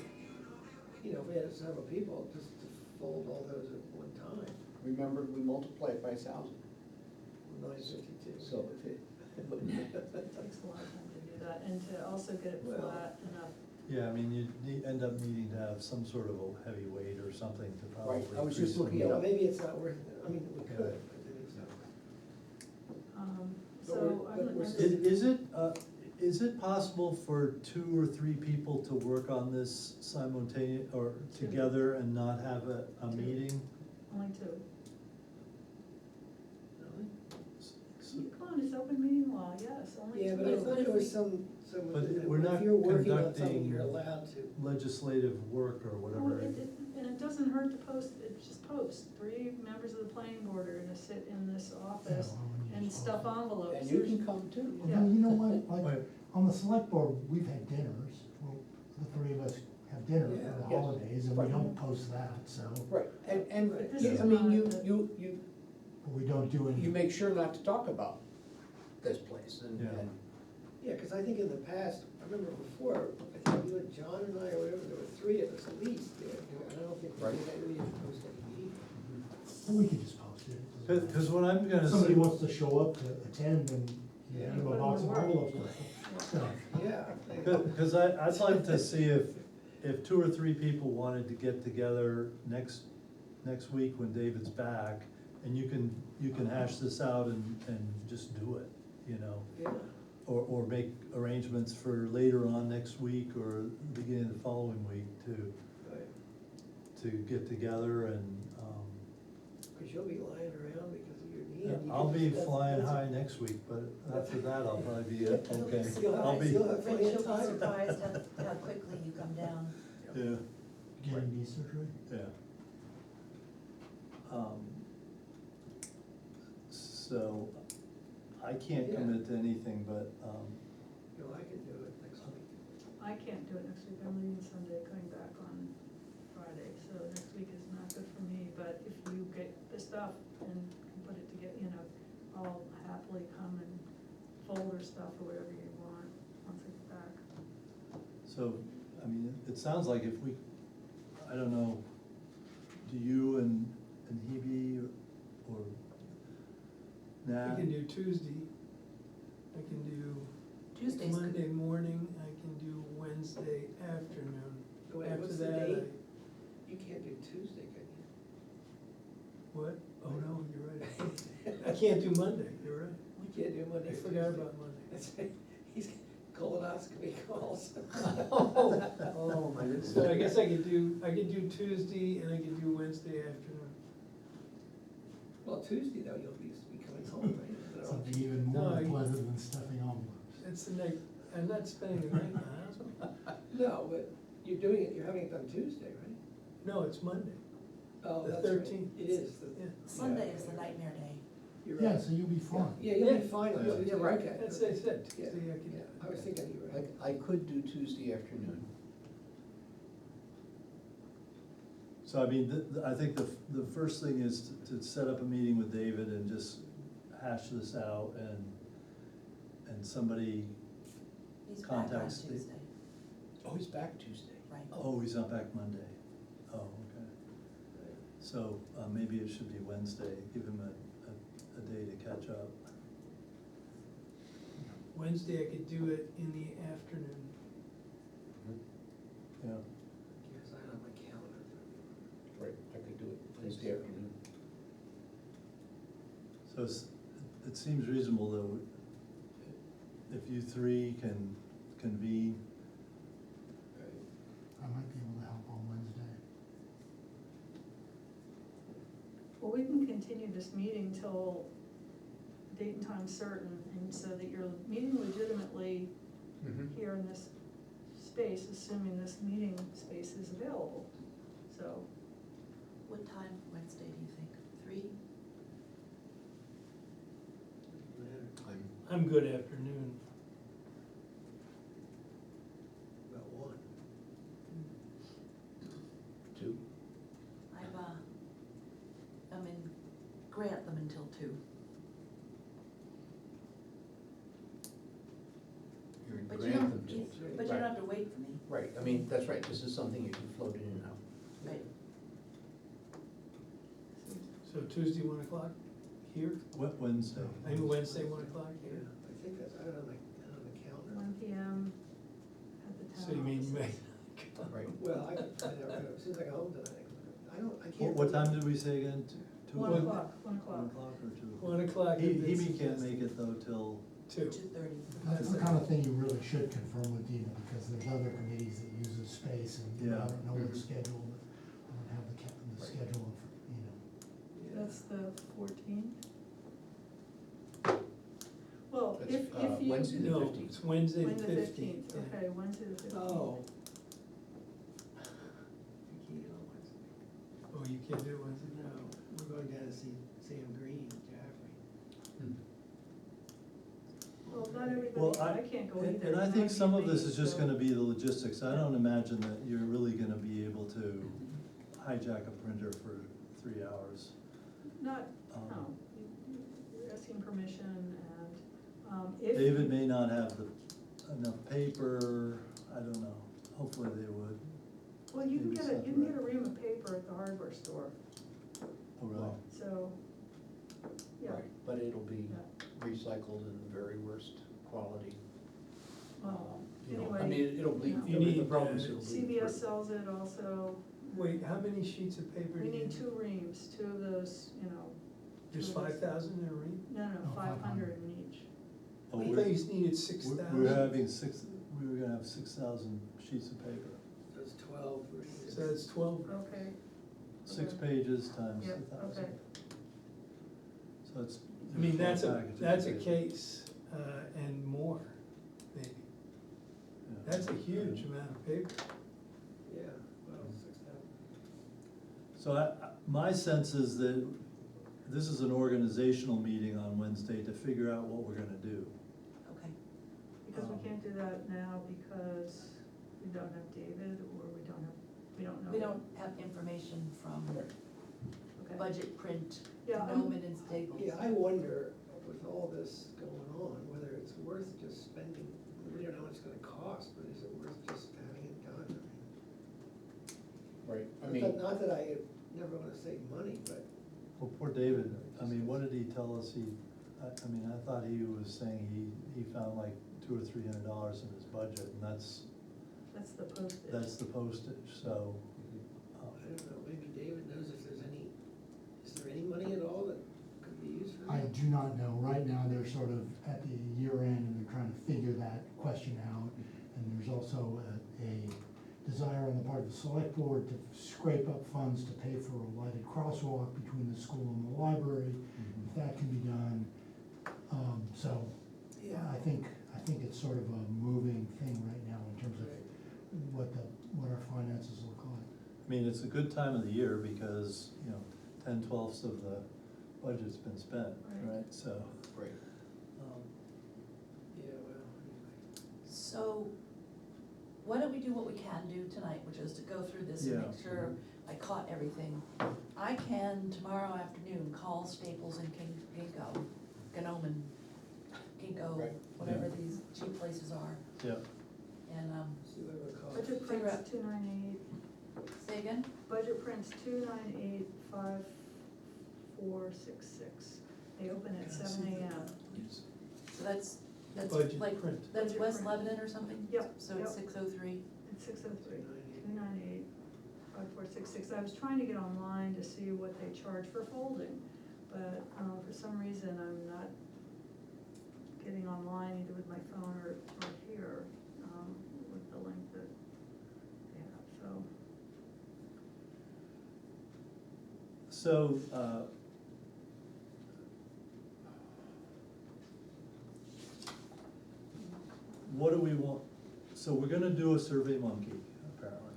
S8: you know, if we had several people, just to fold all those at one time.
S6: Remember, we multiply it by 1,000,
S8: 952.
S6: so if it,
S3: It takes a lot of time to do that, and to also get it
S8: Well-
S3: flat enough.
S2: yeah, I mean, you end up needing to have some sort of a heavy weight or something to probably.
S6: Right, I was just
S2: increase the
S6: looking
S8: Yeah,
S6: at
S8: well,
S6: it.
S8: maybe it's not worth it, I mean, we could, but then it's not.
S3: So
S8: But
S3: I'm
S8: we're
S3: just.
S2: Is it possible for 2 or 3 people to work on this simultaneous, or together and not have a
S3: 2.
S2: meeting?
S3: Only 2.
S8: Really?
S3: Come on, it's open meeting law, yes, only 2.
S8: Yeah, but I thought there was some,
S2: But we're not
S8: if you're working on something,
S2: conducting
S8: you're allowed to.
S2: Legislative work or
S3: Well,
S2: whatever.
S3: and it doesn't hurt to post, just post, 3 members of the planning board are gonna sit in this office
S7: well, we
S3: and
S7: just
S3: stuff
S7: post it.
S3: envelopes.
S6: And you
S3: There's-
S6: can come too.
S3: Yeah.
S7: You know what, like,
S2: Wait.
S7: on the select board, we've had dinners, well, the 3 of us have dinner
S8: Yeah.
S7: for the
S6: Yes.
S7: holidays, and we
S6: Right.
S7: don't post that, so,
S6: Right, and,
S3: But this
S6: you-
S3: is
S6: I mean,
S3: not-
S7: but we don't do any.
S6: you make sure not to talk about this place, and,
S2: Yeah.
S6: and,
S8: Yeah, because I think in the past, I remember before, I think you and John and I, or whatever, there were 3 of us at least there, and I don't think we
S6: Right.
S8: really had to post any meeting.
S7: We could just post it.
S2: Because what I'm gonna
S7: If somebody
S2: say,
S7: wants to show up to attend and you
S8: Yeah.
S7: give them a box of envelopes, so,
S8: Yeah.
S2: because I'd like to see if 2 or 3 people wanted to get together next week when David's back, and you can hash this out and just do it, you know?
S8: Yeah,
S2: Or make arrangements for later on next week or beginning of the following week
S8: right,
S2: to get together and,
S8: because you'll be lying around because of your knee. and you
S2: I'll
S8: can
S2: be
S8: just-
S2: flying
S8: that's-
S2: high next week, but after that, I'll probably be okay.
S8: You'll have-
S2: I'll be,
S8: you'll have plenty
S1: Rich,
S8: of
S1: you'll be
S8: time.
S1: surprised how quickly you come down.
S2: yeah,
S7: getting knee surgery.
S2: yeah. So, I can't
S8: Yeah.
S2: commit to anything, but,
S8: No, I can do it next week.
S3: I can't do it next week, I'm leaving Sunday, coming back on Friday, so next week is not good for me, but if you get the stuff and can put it together, you know, I'll happily come and folder stuff or whatever you want, once I get back.
S2: So, I mean, it sounds like if we, I don't know, do you and Hebe or Nat?
S4: I can do Tuesday, I can do
S1: Tuesday's good.
S4: Monday morning, I can do Wednesday afternoon.
S8: Wait,
S4: After
S8: what's the
S4: that,
S8: date? You can't do Tuesday, can you?
S4: What? Oh, no, you're right. I can't do Monday, you're right.
S8: We can't do Monday.
S4: I
S8: or
S4: forgot
S8: Tuesday.
S4: about Monday.
S8: That's right. He's colonoscopy calls.
S6: Oh, my goodness.
S4: So I guess I could do Tuesday and I could do Wednesday afternoon.
S8: Well, Tuesday though, you'll be coming home, right? Is that all?
S7: Something even
S4: No,
S7: more
S4: I-
S7: pleasant than stuffing envelopes.
S4: It's the night, I'm not spending the night in the hospital.
S8: No, but you're doing it, you're having it on Tuesday, right?
S4: No, it's Monday.
S8: Oh,
S4: The
S8: that's right.
S4: 13th.
S8: It is.
S4: Yeah.
S1: Sunday is the nightmare day.
S8: You're
S7: Yeah,
S8: right.
S7: so you'll be fine.
S8: Yeah, you'll
S4: Yeah.
S8: be fine on
S2: Yeah.
S8: Tuesday,
S6: Yeah, right.
S8: okay.
S4: That's what I said,
S8: Yeah,
S4: Tuesday I could.
S8: yeah, I was thinking you were right.
S6: I could do Tuesday afternoon.
S2: So I mean, I think the first thing is to set up a meeting with David and just hash this out and somebody,
S1: He's back on
S2: Contacts the-
S1: Tuesday,
S6: Oh, he's back Tuesday.
S1: right?
S2: oh, he's not back Monday. Oh, okay. So, maybe it should be Wednesday, give him a day to catch up.
S4: Wednesday I could do it in the afternoon.
S2: Yeah,
S8: Yes, I don't have my calendar.
S6: Right, I could do it Wednesday afternoon.
S2: so it seems reasonable though, if you three can convene.
S7: I might be able to help on Wednesday.
S3: Well, we can continue this meeting till date and time certain, and so that you're meeting legitimately here in this space, assuming this meeting space is available, so.
S1: What time Wednesday do you think? 3?
S4: I'm good afternoon.
S8: About 1.
S6: 2.
S1: I'm in Grantham until 2.
S6: You're in
S1: But you don't,
S6: Grantham till
S1: you-
S6: 2.
S1: but you don't
S6: Right.
S1: have to wait for me,
S6: Right, I mean, that's right, this is something you can float in and out.
S1: right?
S4: So Tuesday, 1 o'clock here?
S2: Wednesday.
S4: Maybe Wednesday, 1 o'clock
S8: Yeah,
S4: here?
S8: I think that's, I don't know the calendar.
S3: 1 PM at the town
S4: So you mean you
S3: offices.
S4: may?
S6: Right.
S8: Well, I can find out, as soon as I get home tonight. I can't.
S2: What time did we say again? 2
S3: 1 o'clock, 1
S2: 1
S3: o'clock.
S2: o'clock or 2?
S4: 1 o'clock.
S2: He can't make it though till,
S4: 2.
S1: 2:30.
S7: That's the kind of thing you really should confirm with Dina, because there's other committees that use this space, and you know, I
S2: Yeah.
S7: don't know what
S6: Mhm.
S7: schedule, but I don't have the
S6: Right.
S7: schedule, you know.
S8: Yeah.
S3: That's the 14th? Well,
S6: That's,
S3: if you.
S6: Wednesday the
S4: No,
S6: 15th.
S4: it's Wednesday the
S3: Wednesday the
S4: 15th.
S3: Okay, Wednesday the 15th.
S8: Oh. You can't get on Wednesday.
S4: Oh, you can't do Wednesday?
S8: No, we're going down to see Sam Green, Jaffrey.
S6: Hmm.
S3: Well, not
S2: well,
S3: everybody, I can't go either.
S2: and I
S3: It
S2: think
S3: might
S2: some
S3: be
S2: of this
S3: me,
S2: is just
S3: so-
S2: gonna be the logistics. I don't imagine that you're really gonna be able to hijack a printer for 3 hours.
S3: Not,
S2: Um,
S3: no, you're asking permission if.
S2: David may not have enough paper, I don't know, hopefully they would.
S3: Well, you can
S2: maybe
S3: get you can get a
S2: separate.
S3: ream of paper at the hardware store,
S2: Oh, really?
S3: so, yeah.
S6: Right, but it'll be
S3: Yeah.
S6: recycled in the very worst quality.
S3: Well,
S6: You know, I
S3: anyway,
S6: mean, it'll bleed,
S3: you
S6: the
S4: need,
S6: problem is
S4: uh,
S6: it'll bleed
S3: CBS
S6: through.
S3: sells it also.
S4: Wait, how many sheets of paper do
S3: We
S4: you
S3: need 2 reams, 2 of those, you know.
S4: There's
S3: 2 of those.
S4: 5,000 in a ream?
S3: No,
S7: No,
S3: 500 in each.
S2: Oh,
S4: I
S2: we're-
S4: thought you needed 6,000.
S2: We're having we were gonna have 6,000 sheets of paper.
S8: Those 12 readings.
S4: So that's 12.
S3: Okay.
S2: 6
S3: Okay.
S2: pages times
S3: Yep,
S2: 1,000.
S3: okay.
S2: So it's.
S4: I mean,
S2: 12
S4: that's a
S2: packages.
S4: case, and more, maybe.
S2: Yeah.
S4: That's a huge amount of paper.
S8: Yeah, well, 6,000.
S2: So my sense is that this is an organizational meeting on Wednesday to figure out what we're gonna do.
S1: Okay.
S3: Because we can't do that now because we don't have David or we don't have we don't know.
S1: We don't have information from
S3: Okay.
S1: budget print,
S3: Yeah,
S1: Noman and Staples.
S8: Yeah, I wonder, with all this going on, whether it's worth just spending, we don't know how much it's gonna cost, but is it worth just having it done?
S6: Right, I
S8: Not
S6: mean,
S8: that- Not that I never wanna save money, but.
S2: Well, poor David, I mean, what did he tell us? I mean, I thought he was saying he found like $200 or $300 in his budget, and that's
S3: that's the postage.
S2: the postage, so.
S8: I don't know, maybe David knows if there's any, is there any money at all that could be used for
S7: I
S8: that?
S7: do not know. Right now, they're sort of at the year end and they're trying to figure that question out. And there's also a desire on the part of the select board to scrape up funds to pay for a lighted crosswalk between the school and the library, if that can be done. So,
S8: Yeah.
S7: I think it's sort of a moving thing right now in terms of what our finances look like.
S2: I mean, it's a good time of the year because, 10/12 of the budget's been spent,
S3: Right.
S2: right? So,
S6: right,
S8: Yeah, well, anyway.
S1: So, why don't we do what we can do tonight, which is to go through this and
S2: Yeah.
S1: make sure I caught everything. I can tomorrow afternoon call Staples and Ginkgo,
S6: Right.
S1: whatever
S2: Yeah.
S1: these cheap places are,
S2: yeah,
S1: and,
S8: See what it costs.
S3: Budget
S1: Figure
S3: prints
S1: out-
S3: 298,
S1: say again?
S3: budget prints 2985466. They open at
S2: Can I
S3: 7
S2: see that?
S3: AM.
S6: yes.
S1: So that's
S4: Budget
S1: like,
S4: print.
S1: that's
S3: Budget
S1: West
S3: print.
S1: Lebanon or something?
S3: Yep,
S1: So it's
S3: yep.
S1: 603.
S3: It's 603, 2985466. I was trying to get online to see what they charge for folding, but for some reason I'm not getting online either with my phone or here with the link that they have, so.
S2: so, what do we want? So we're gonna do a Survey Monkey, apparently,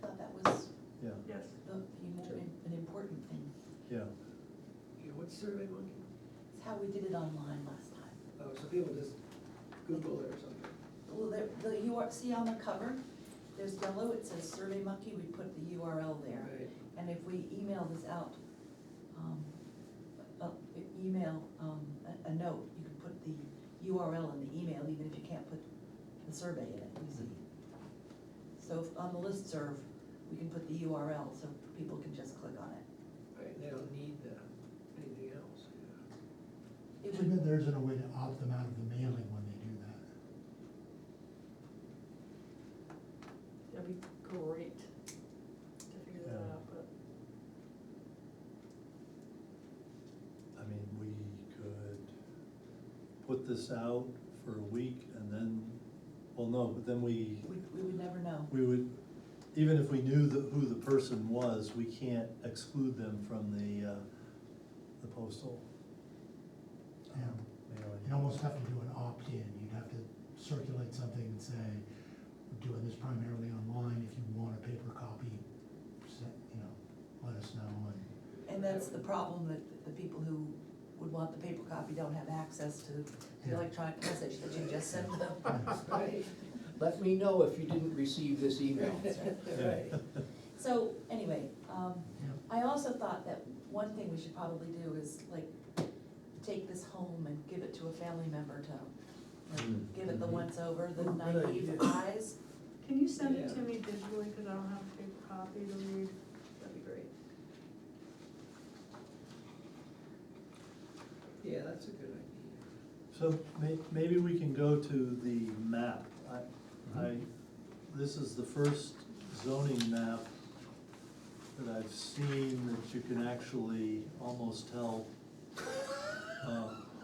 S1: I thought that was
S2: yeah,
S3: Yes,
S1: an important thing.
S2: yeah.
S8: Yeah, what's Survey Monkey?
S1: It's how we did it online last time.
S8: Oh, so people just Google it or something.
S1: Well, see on the cover, there's yellow, it says Survey Monkey, we put the URL there.
S8: Right.
S1: And if we email this out, a note, you can put the URL in the email, even if you can't put the survey in it, easy. So if on the listserv, we can put the URL, so people can just click on it.
S8: Right, they don't need anything else, yeah.
S1: It
S7: Too
S1: would,
S7: bad there isn't a way to opt them out of the mailing when they do that.
S3: that'd be great to figure that
S2: Yeah.
S3: out, but.
S2: I mean, we could put this out for a week and then, well, no, but then
S1: we would never know.
S2: we would, even if we knew who the person was, we can't exclude them from the postal.
S7: Yeah.
S2: mailing.
S7: You'd almost have to do an opt-in, you'd have to circulate something and say, we're doing this primarily online, if you want a paper copy, let us know,
S1: And that's the problem, that the people who would want the paper copy don't have access to the
S7: Yeah.
S1: electronic message that you just sent them.
S8: Right.
S6: Let me know if you didn't receive this email.
S8: Right.
S1: So, anyway,
S7: Yeah.
S1: I also thought that one thing we should probably do is like, take this home and give it to a family member to, like, give it the once over, the
S8: Good
S1: naive
S8: idea.
S1: eyes.
S3: Can you send it
S8: Yeah.
S3: to me digitally, cause I don't have a paper copy to read? That'd be great.
S8: Yeah, that's a good idea.
S2: So maybe we can go to the map. This is the first zoning map that I've seen that you can actually almost tell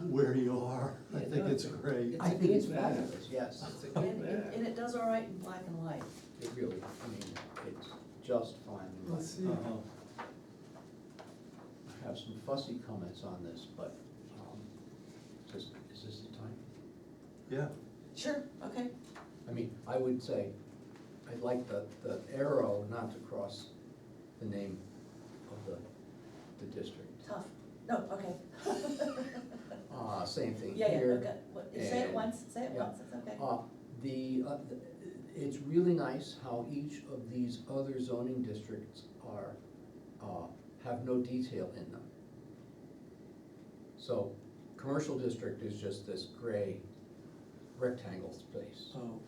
S2: where you are. I
S8: Yeah,
S2: think
S8: no,
S2: it's
S8: it's a-
S2: great.
S6: I think it's
S8: Good map.
S6: fabulous, yes,
S8: It's a good
S1: And
S8: map.
S1: it does all right in black and white.
S6: it really, I mean, it's just fine.
S4: Let's see.
S2: Uh-huh.
S6: I have some fussy comments on this, but, is this the time?
S2: Yeah,
S1: Sure, okay.
S6: I mean, I would say, I'd like the arrow not to cross the name of the district.
S1: Tough. No, okay.
S6: Same thing
S1: Yeah,
S6: here.
S1: okay. Say it
S6: and-
S1: once,
S6: yeah.
S1: it's okay.
S6: The, it's really nice how each of these other zoning districts are, have no detail in them. So, commercial district is just this gray rectangle space.
S2: Oh,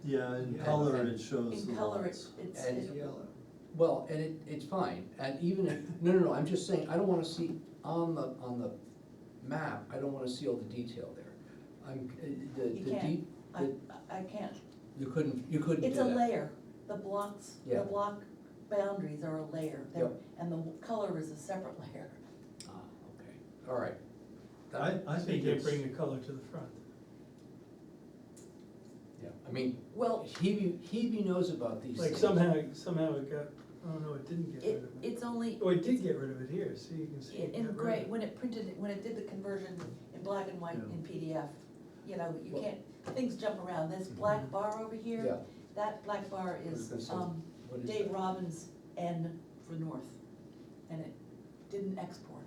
S2: yeah, in
S5: Yeah.
S2: color
S6: And-
S2: it shows the
S1: In color,
S2: lots.
S1: it's,
S6: And-
S5: It's yellow.
S6: Well, and it's fine, and even if, no, I'm just saying, I don't wanna see on the map, I don't wanna see all the detail there. The
S1: You can't.
S6: deep,
S1: I can't.
S6: you couldn't do that.
S1: It's a layer, the blocks,
S6: Yeah.
S1: the block boundaries are a layer, they're,
S6: Yep.
S1: and the color is a separate layer.
S6: Ah, okay, all right.
S2: I
S4: So you
S2: think
S4: can't
S2: it's,
S4: bring the color to the front.
S6: Yeah, I mean,
S1: Well,
S6: Hebe knows about these
S4: Like
S6: things.
S4: somehow it got, oh no, it didn't get rid of it.
S1: it's only,
S4: Oh, it did get rid of it here, see, you can see. it
S1: in
S4: got rid
S1: gray,
S4: of it.
S1: when it printed, when it did the conversion in black and white
S2: Yeah.
S1: in PDF, you know, you
S6: Well-
S1: can't, things jump around, this black bar over here,
S6: Yeah.
S1: that black bar
S6: I was
S1: is,
S6: gonna say, what is
S1: Dave
S6: that?
S1: Robbins' N for north, and it didn't export,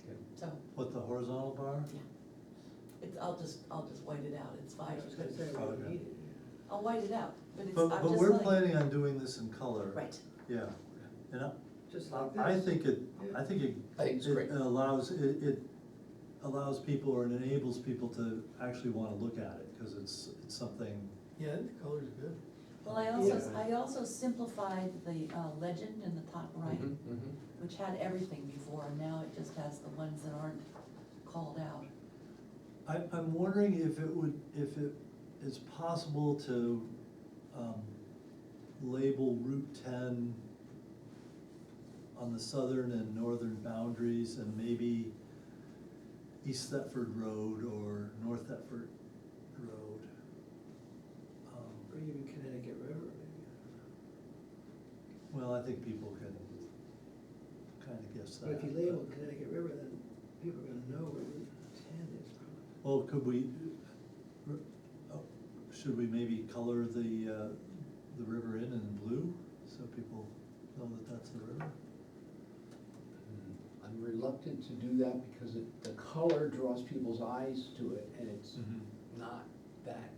S6: Okay.
S1: so,
S2: what, the horizontal bar?
S1: yeah. It's, I'll just white it out, it's
S5: I
S1: fine,
S5: was gonna say, we
S2: Okay.
S5: don't need it.
S1: I'll white it out, but it's, I'm
S2: But
S1: just
S2: we're
S1: letting-
S2: planning on doing this in color.
S1: Right,
S2: Yeah, and
S5: Just like this.
S2: I think it, I think it.
S6: I think it's great.
S2: It allows, it allows people or it enables people to actually wanna look at it, cause it's something,
S4: Yeah, the color's good.
S1: well, I also simplified the legend in the top right,
S6: Mhm, mhm.
S1: which had everything before, and now it just has the ones that aren't called out.
S2: I'm wondering if it is possible to, label Route 10 on the southern and northern boundaries and maybe East Thetford Road or North Thetford Road.
S5: Or even Connecticut River, maybe.
S2: Well, I think people can kind of guess that.
S5: But if you label Connecticut River, then people are gonna know where Route 10 is probably.
S2: Well, could we, should we maybe color the river in blue, so people know that that's the river?
S6: I'm reluctant to do that because the color draws people's eyes to it, and it's not that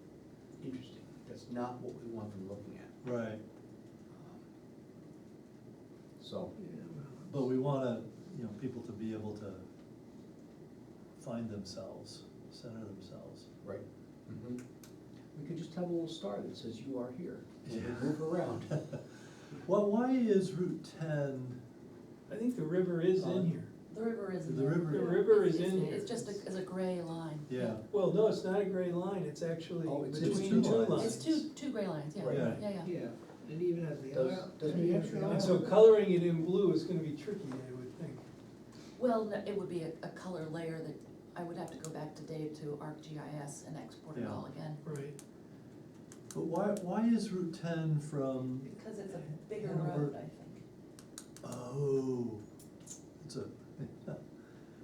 S6: interesting. That's not what we want them looking at.
S2: Right,
S6: So,
S5: Yeah, well.
S2: but we wanna, people to be able to find themselves, center themselves.
S6: right. Mhm. We could just have a little star that says you are here, and
S2: Yeah.
S6: we move around.
S2: Well, why is Route 10,
S4: I think the river is in here.
S1: The river is in
S2: The
S1: there.
S2: river-
S4: The river is
S1: It's-
S4: in here.
S1: It's just as a gray line.
S2: yeah,
S4: Well, no, it's not a gray line, it's actually
S6: Oh, it's
S4: between
S2: two
S4: two
S2: lines.
S4: lines.
S1: It's two gray lines, yeah,
S6: Right.
S1: yeah, yeah.
S5: Yeah, and even has the
S6: Does-
S5: aisle.
S6: does New Hampshire
S4: And
S6: have-
S4: so coloring it in blue is gonna be tricky, I would think.
S1: Well, no, it would be a color layer that, I would have to go back to Dave to ArcGIS and export it
S2: Yeah.
S1: all again.
S4: Right.
S2: but why is Route 10 from,
S1: Because it's a bigger
S2: Hanover-
S1: road, I think.
S2: oh, it's a,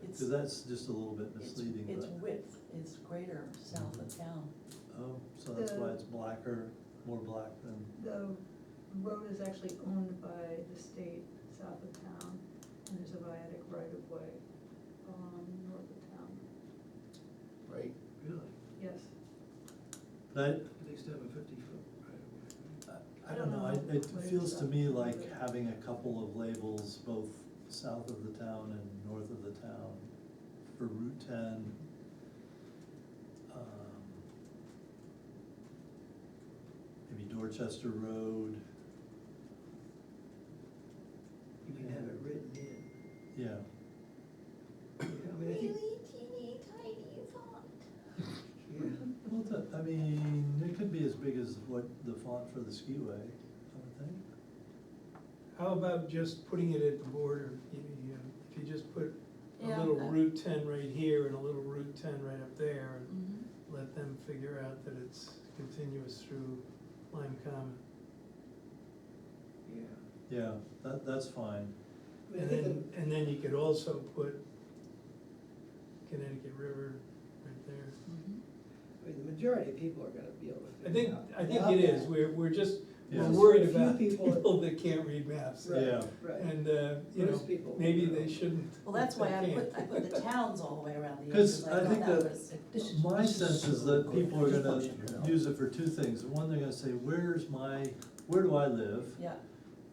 S1: It's,
S2: cause that's just a little bit
S1: its
S2: misleading,
S1: its
S2: but,
S1: width is greater south of town.
S2: oh, so that's why it's blacker, more black than,
S3: The road is actually owned by the state south of town, and there's a viaduct right of way, north of town,
S6: Right?
S5: Really?
S3: yes.
S2: but
S5: They still have a 50-foot right of way.
S2: I don't know, it
S3: What
S2: feels
S3: is
S2: to
S3: that?
S2: me like having a couple of labels, both south of the town and north of the town, for Route 10. Maybe Dorchester Road,
S5: You can have it written in.
S2: yeah.
S5: Yeah, I mean, I think,
S1: teeny tiny font.
S5: yeah.
S2: Well, I mean, it could be as big as what the font for the skiway, I would think.
S4: How about just putting it at the border, if you just put a
S1: Yeah,
S4: little
S1: that-
S4: Route 10 right here and a little Route 10 right up there, and
S1: Mhm.
S4: let them figure out that it's continuous through Lyme Common.
S5: Yeah.
S2: Yeah, that's fine.
S5: I mean, I
S4: And
S5: think
S4: then, and then you could also put Connecticut River right there.
S1: Mhm.
S5: I mean, the majority of people are gonna be able to
S4: I
S5: figure
S4: think,
S5: out.
S4: I think
S5: out
S4: it is,
S5: that.
S4: we're just,
S2: Yeah.
S4: we're worried
S5: Few
S4: about
S5: people-
S4: people that can't read maps.
S5: Right,
S2: Yeah.
S5: right.
S4: And, you know,
S5: Most people
S4: maybe
S5: know.
S4: they shouldn't.
S1: Well, that's
S4: if
S1: why
S4: they
S1: I
S4: can't.
S1: put the towns all the way around the
S2: Because
S1: edges.
S2: I
S1: thought
S2: think that
S1: was-
S2: my sense is that people are
S6: Just
S2: gonna
S6: punch it, you know.
S2: use it for two things. One, they're gonna say, where do I live?
S1: Yeah,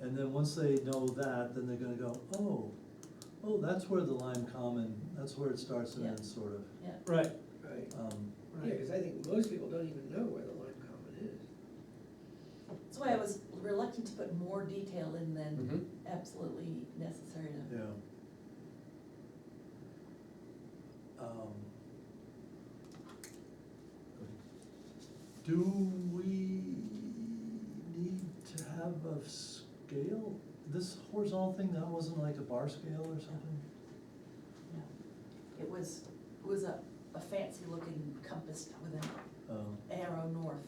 S2: And then once they know that, then they're gonna go, oh, that's where the Lyme Common, that's where it starts and
S1: Yeah.
S2: ends, sort of.
S1: yeah.
S4: Right,
S5: Right,
S4: right.
S5: yeah, cause I think most people don't even know where the Lyme Common is.
S1: That's why I was reluctant to put more detail in than
S6: Mhm.
S1: absolutely necessary to.
S2: Yeah. Do we need to have a scale? This horizontal thing, that wasn't like a bar scale or something?
S1: No. It was a fancy looking compass with an
S2: Oh.
S1: arrow north.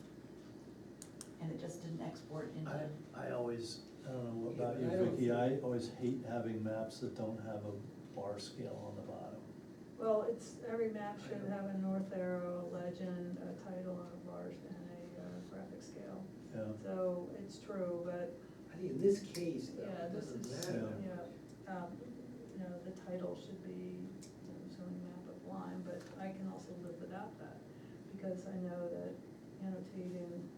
S1: And it just didn't export into.
S2: I always, I don't know
S5: Yeah,
S2: about you,
S5: but I don't
S2: Vicky, I
S5: think-
S2: always hate having maps that don't have a bar scale on the bottom.
S3: Well, every map should have a north arrow, a legend, a title, and a bars, and a graphic scale.
S2: Yeah.
S3: So it's true, but,
S5: I think in this case, though,
S3: yeah,
S5: it
S3: this
S5: doesn't
S3: is,
S5: matter.
S3: you know, the title should be, zoning map of Lyme, but I can also live without that, because I know that annotating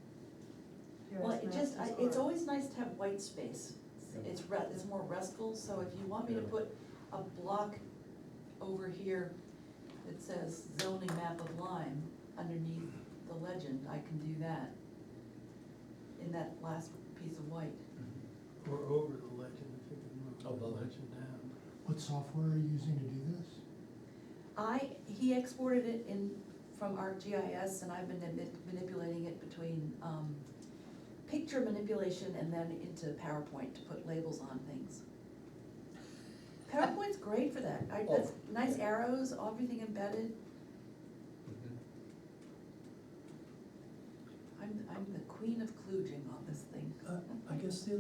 S3: GIS
S1: Well, it
S3: maps
S1: just,
S3: is
S1: it's
S3: hard.
S1: always nice to have white space.
S6: Yeah.
S1: It's more restful, so if you want me to
S2: Yeah.
S1: put a block over here that says zoning map of Lyme underneath the legend, I can do that in that last piece of white.
S4: Or over the legend, if you can move the
S6: Above it.
S4: legend down.
S7: What software are you using to do this?
S1: He exported it from ArcGIS, and I've been manipulating it between, picture manipulation and then into PowerPoint to put labels on things. PowerPoint's great for that, that's nice arrows, everything embedded.
S6: Mhm.
S1: I'm the queen of kludging on this thing.
S2: I guess the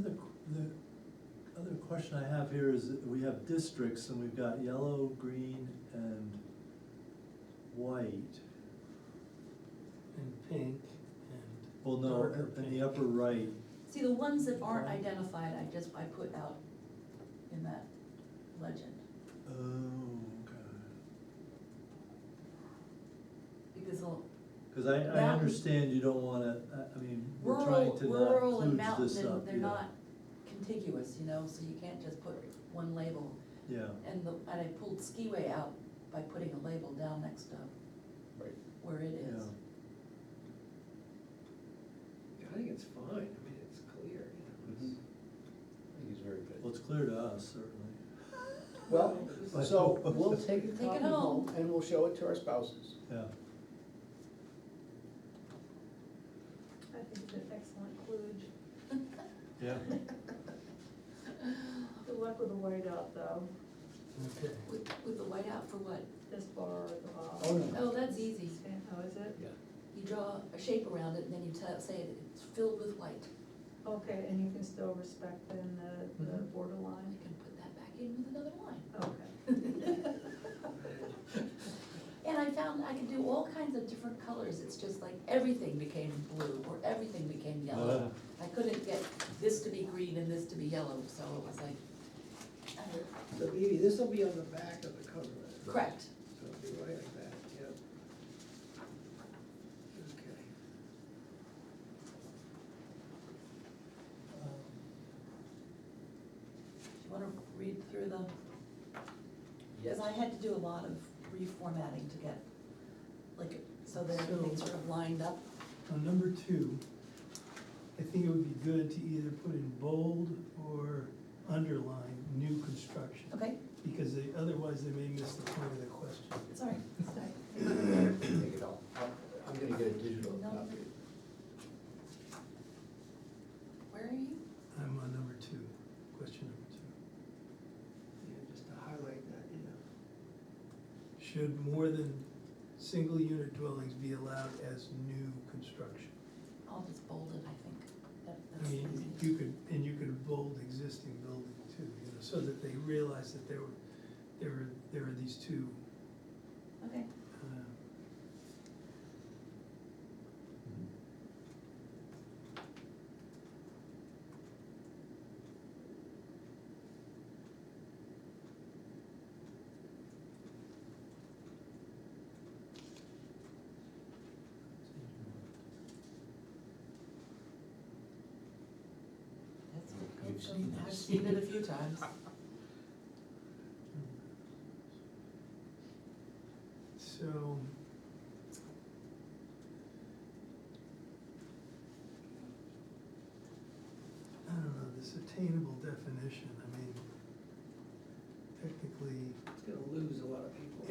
S2: other question I have here is that we have districts and we've got yellow, green, and white.
S4: And pink
S2: Well,
S4: and
S2: no,
S4: darker
S2: in the
S4: pink.
S2: upper right,
S1: See, the ones that aren't
S2: Okay.
S1: identified, I put out in that legend,
S2: oh, okay.
S1: because
S2: Cause I
S1: Mountain-
S2: understand you don't wanna, I mean, we're trying
S1: rural,
S2: to
S1: rural
S2: not
S1: and
S2: kludge
S1: mountain,
S2: this up,
S1: and they're
S2: yeah.
S1: not contiguous, you know, so you can't just put one label.
S2: Yeah,
S1: And I pulled skiway out by putting a label down next to
S6: Right.
S1: where it
S2: yeah.
S1: is.
S5: Yeah, I think it's fine, I mean, it's clear, you know,
S6: Mhm.
S5: it's.
S6: I think it's very good.
S2: Well, it's clear to us, certainly.
S6: Well,
S2: But-
S6: so we'll take it
S1: Take it
S6: copy home
S1: home.
S6: and we'll show it to our spouses.
S2: Yeah,
S3: I think it's an excellent kludge.
S2: yeah.
S3: Good luck with the whiteout, though,
S4: Okay.
S1: With the whiteout for what?
S3: this bar at the bottom.
S6: Oh, no.
S1: Oh, that's easy.
S3: Oh, is it?
S6: Yeah.
S1: You draw a shape around it and then you say it's filled with white.
S3: Okay, and you can still respect then the
S1: Mhm.
S3: border
S1: I
S3: line?
S1: can put that back in with another line.
S3: Okay.
S1: And I found I could do all kinds of different colors, it's just like everything became blue, or everything became yellow. I couldn't get this to be green and this to be yellow, so it was like,
S5: So Vivi, this will be on the back of the cover letter.
S1: correct.
S5: So it'll be right like that, yep. Okay.
S1: Do you wanna read through them? Because I had to do a lot of reformatting to get, like, so that everything sort of lined up.
S4: On number 2, I think it would be good to either put in bold or underline new construction.
S1: Okay,
S4: Because otherwise they may miss the point of the question.
S1: sorry, sorry.
S6: Take it all. I'm gonna get a digital copy.
S1: Where are you?
S4: I'm on number 2, question number 2.
S5: Yeah, just to highlight that, you know.
S4: Should more than single unit dwellings be allowed as new construction?
S1: I'll just bold it, I think.
S4: I
S1: That's
S4: mean,
S1: easy.
S4: you could bold existing building too, you know, so that they realize that there are these two,
S1: Okay,
S2: seen
S1: I've
S2: this.
S1: seen it a few times.
S4: So. I don't know, this attainable definition, I mean, technically,
S8: It's gonna lose a lot of people.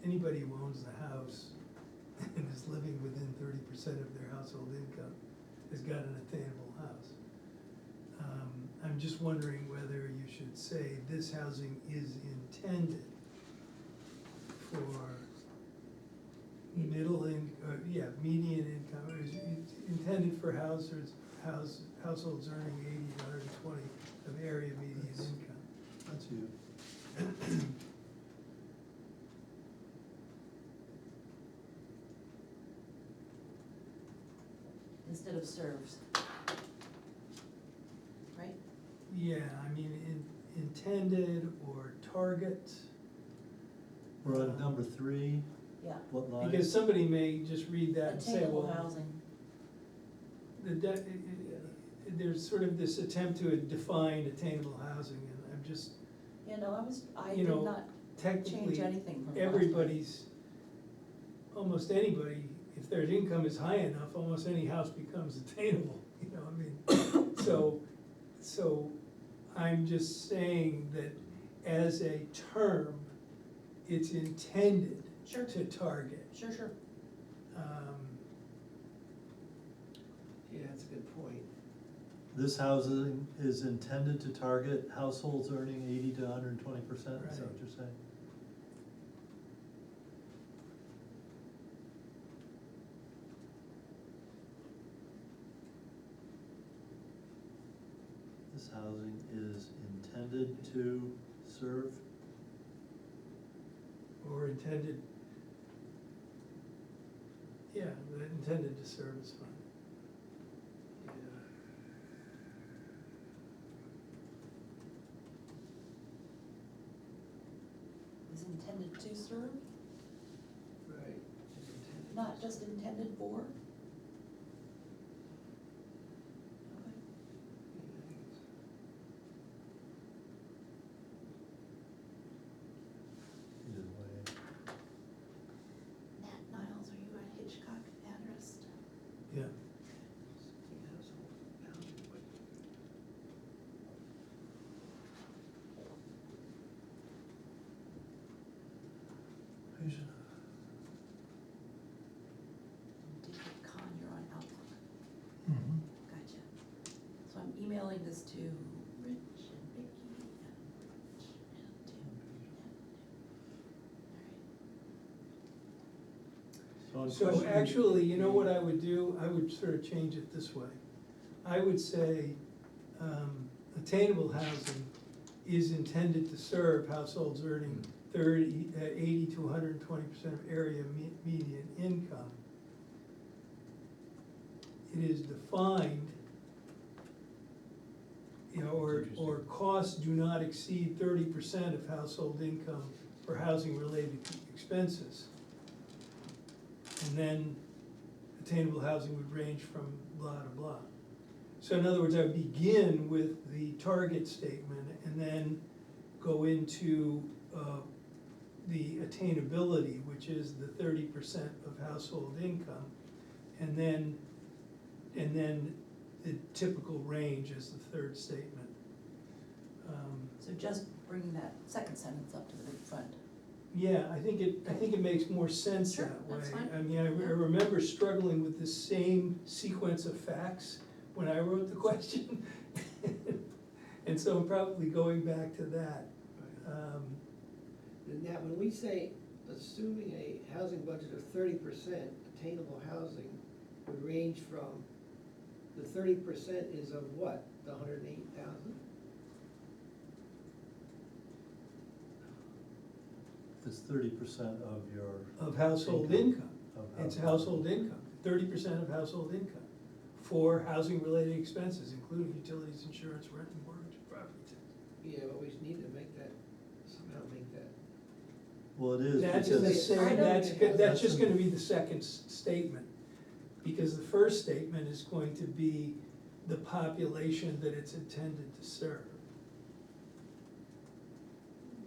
S4: anybody who owns the house and is living within 30% of their household income has got an attainable house. I'm just wondering whether you should say this housing is intended for median income, or is intended for households earning 80 to 120 of area median income.
S2: That's you.
S1: Instead of serves. Right?
S4: Yeah, I mean, intended or target.
S2: We're on number 3,
S1: Yeah.
S2: what line?
S4: Because somebody may just read that and say,
S1: Attainable
S4: well,
S1: housing.
S4: there's sort of this attempt to define attainable housing, and I'm just,
S1: Yeah, no, I
S4: You
S1: did
S4: know,
S1: not
S4: technically,
S1: change anything from last time.
S4: everybody's, almost anybody, if their income is high enough, almost any house becomes attainable, you know, I mean, so I'm just saying that as a term, it's intended
S1: Sure.
S4: to target.
S1: Sure, sure.
S8: Yeah, that's a good point.
S2: This housing is intended to target households earning 80 to 120%, is that what
S4: Right.
S2: you're saying? This housing is intended to serve,
S4: Or intended, yeah, the intended to serve is fine.
S8: Yeah.
S1: Is intended to serve,
S8: Right. It's intended.
S1: not just intended for? Okay.
S2: either way.
S1: Nat Niles, are you at Hitchcock address?
S4: Yeah.
S1: David Kahn, you're on Outlook.
S7: Mhm.
S1: Gotcha. So I'm emailing this to Rich and Vicky and Rich and Tim and, all right.
S4: So actually, you know what I would do? I would sort of change it this way. I would say, attainable housing is intended to serve households earning 80 to 120% of area median income. It is defined, you know, or costs do not exceed 30% of household income for housing-related expenses. And then attainable housing would range from blah to blah. So in other words, I would begin with the target statement and then go into the attainability, which is the 30% of household income. And then the typical range is the third statement.
S1: So just bringing that second sentence up to the big front.
S4: Yeah, I think it makes more sense
S1: Sure,
S4: that way.
S1: that's fine.
S4: I mean, I
S1: Yeah.
S4: remember struggling with the same sequence of facts when I wrote the question. And so I'm probably going back to that.
S8: And now, when we say, assuming a housing budget of 30%, attainable housing would range from, the 30% is of what, the 108,000?
S2: It's 30% of your.
S4: Of household income.
S2: Of
S4: It's household income, 30% of household income for housing-related expenses, including utilities, insurance, rent, and mortgage, and property tax.
S8: Yeah, but we need to make that, somehow make that.
S2: Well, it is
S4: That's
S2: because.
S4: the
S8: I
S4: same,
S8: know
S4: that's
S8: that's
S4: just gonna be the second statement, because the first statement is going to be the population that it's intended to serve.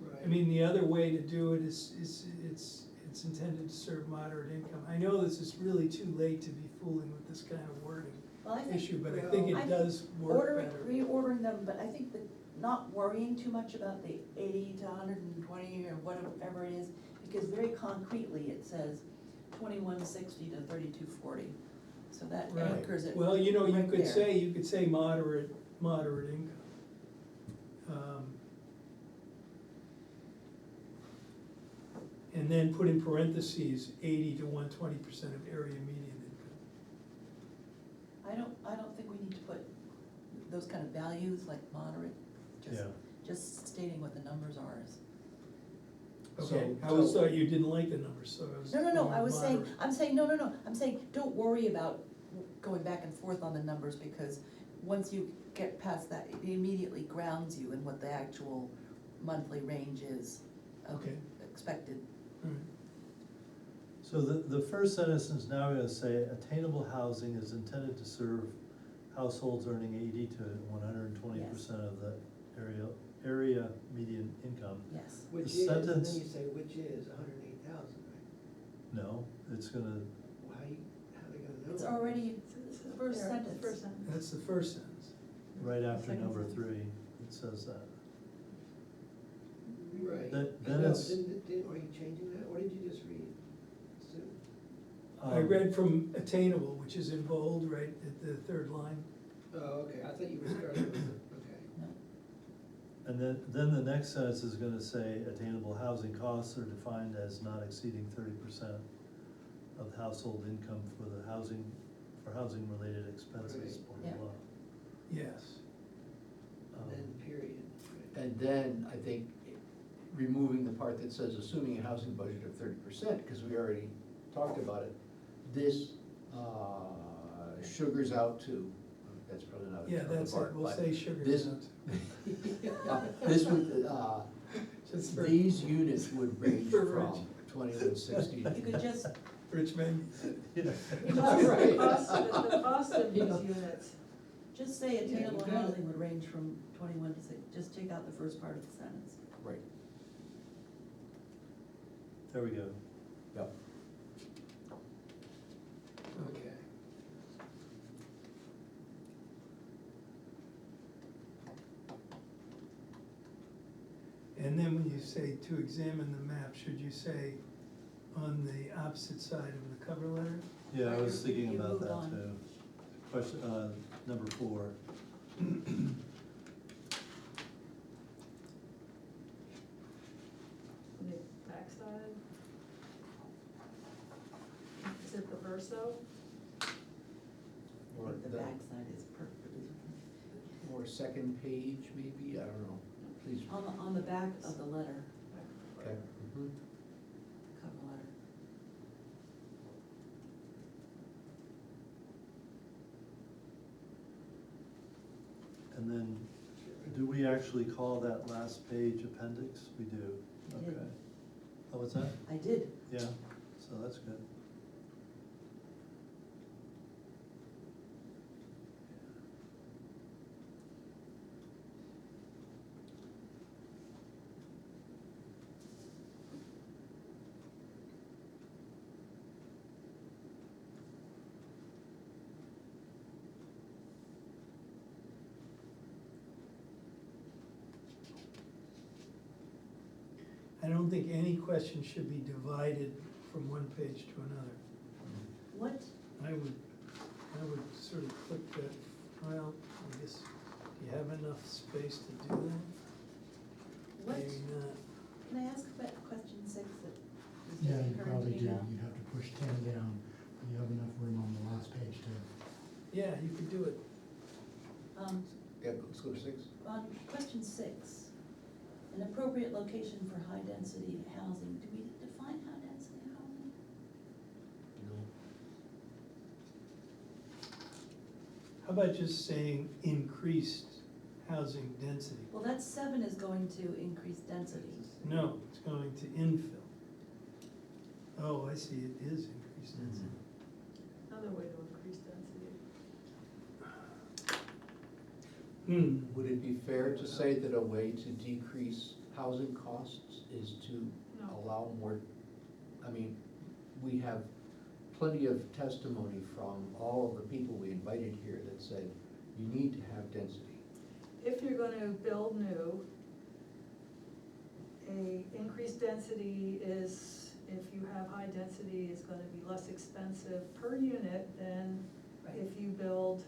S8: Right.
S4: I mean, the other way to do it is it's intended to serve moderate income. I know this is really too late to be fooling with this kind of wording
S1: Well, I think
S4: issue, but I think
S1: I
S4: it does work better.
S1: reordering them, but I think that not worrying too much about the 80 to 120 or whatever it is, because very concretely it says 2160 to 3240. So that
S4: Right.
S1: anchors it.
S4: Well, you know, you
S1: right
S4: could
S1: there.
S4: say, moderate income. And then put in parentheses, 80 to 120% of area median income.
S1: I don't think we need to put those kind of values like moderate,
S2: Yeah.
S1: just stating what the numbers are is.
S4: Okay,
S6: So-
S4: I always thought you didn't like the numbers, so I was.
S1: No,
S4: going
S1: I was saying,
S4: moderate.
S1: I'm saying, no, I'm saying, don't worry about going back and forth on the numbers, because once you get past that, it immediately grounds you in what the actual monthly range is of
S4: Okay.
S1: expected.
S4: All right.
S2: So the first sentence is now gonna say attainable housing is intended to serve households earning 80 to 120% of the area median income.
S1: Yes.
S8: Which
S2: The
S8: is, and then
S2: sentence-
S8: you say, which is 108,000, right?
S2: No, it's gonna,
S8: Well, how are they gonna know?
S1: It's already,
S3: It's the
S1: First sentence.
S3: First sentence.
S4: That's the first sentence.
S2: right after
S3: Second
S2: number
S3: sentence.
S2: 3, it says that.
S8: Right.
S2: Then
S8: No,
S2: it's-
S8: are you changing that? What did you just read? Sue?
S4: I read from attainable, which is in bold, right, at the third line.
S8: Oh, okay, I thought you were starting with, okay.
S1: no,
S2: And then the next sentence is gonna say attainable housing costs are defined as not exceeding 30% of household income for housing-related expenses, blah,
S1: Yeah.
S2: blah, blah.
S4: Yes.
S8: And then period. Right.
S6: And then I think removing the part that says assuming a housing budget of 30%, because we already talked about it. This sugars out to, that's probably not a
S4: Yeah,
S6: term
S4: that's
S6: of art,
S4: it, we'll
S6: but
S4: say sugar.
S6: this- This would,
S4: Just for
S6: these units would range
S4: For
S6: from 2160.
S1: you could just,
S4: rich men.
S3: The
S6: Right.
S3: cost of these units,
S1: just say
S8: Yeah, you
S1: attainable
S8: got it.
S1: housing would range from 21 to 6, just take out the first part of the sentence.
S6: Right,
S2: There we go.
S6: yep.
S8: Okay.
S4: And then when you say to examine the map, should you say on the opposite side of the cover letter?
S2: Yeah, I was
S1: You
S2: thinking about
S1: moved
S2: that
S1: on.
S2: too. Question, number 4.
S3: on the backside. Is it the verso?
S6: Or
S1: The backside is perfect,
S6: or second page, maybe, I don't know, please.
S1: on the back of the letter,
S6: Okay. Mhm.
S1: cover letter.
S2: And then, do we actually call that last page appendix? We do,
S1: We did.
S2: okay. Oh, what's that?
S1: I did,
S2: Yeah, so that's good.
S4: I don't think any question should be divided from one page to another.
S1: what,
S4: I would sort of click that, well, I guess, do you have enough space to do that?
S1: what,
S4: Maybe not.
S1: can I ask about question 6 that is
S7: Yeah,
S1: just
S7: you
S1: occurring
S7: probably
S1: to
S7: do,
S1: me now?
S7: you'd have to push 10 down, but you have enough room on the last page to,
S4: Yeah, you could do it.
S6: Yeah, let's go to 6.
S1: On question 6, an appropriate location for high-density housing, do we define high-density housing?
S6: No.
S4: How about just saying increased housing density?
S1: Well, that 7 is going to increase density.
S4: No, it's going to infill. Oh, I see, it is increased density.
S3: Another way to increase density.
S6: Would it be fair to say that a way to decrease housing costs is to
S3: No.
S6: allow more, I mean, we have plenty of testimony from all of the people we invited here that said, you need to have density.
S3: If you're gonna build new, a increased density is, if you have high density, is gonna be less expensive per unit than if you build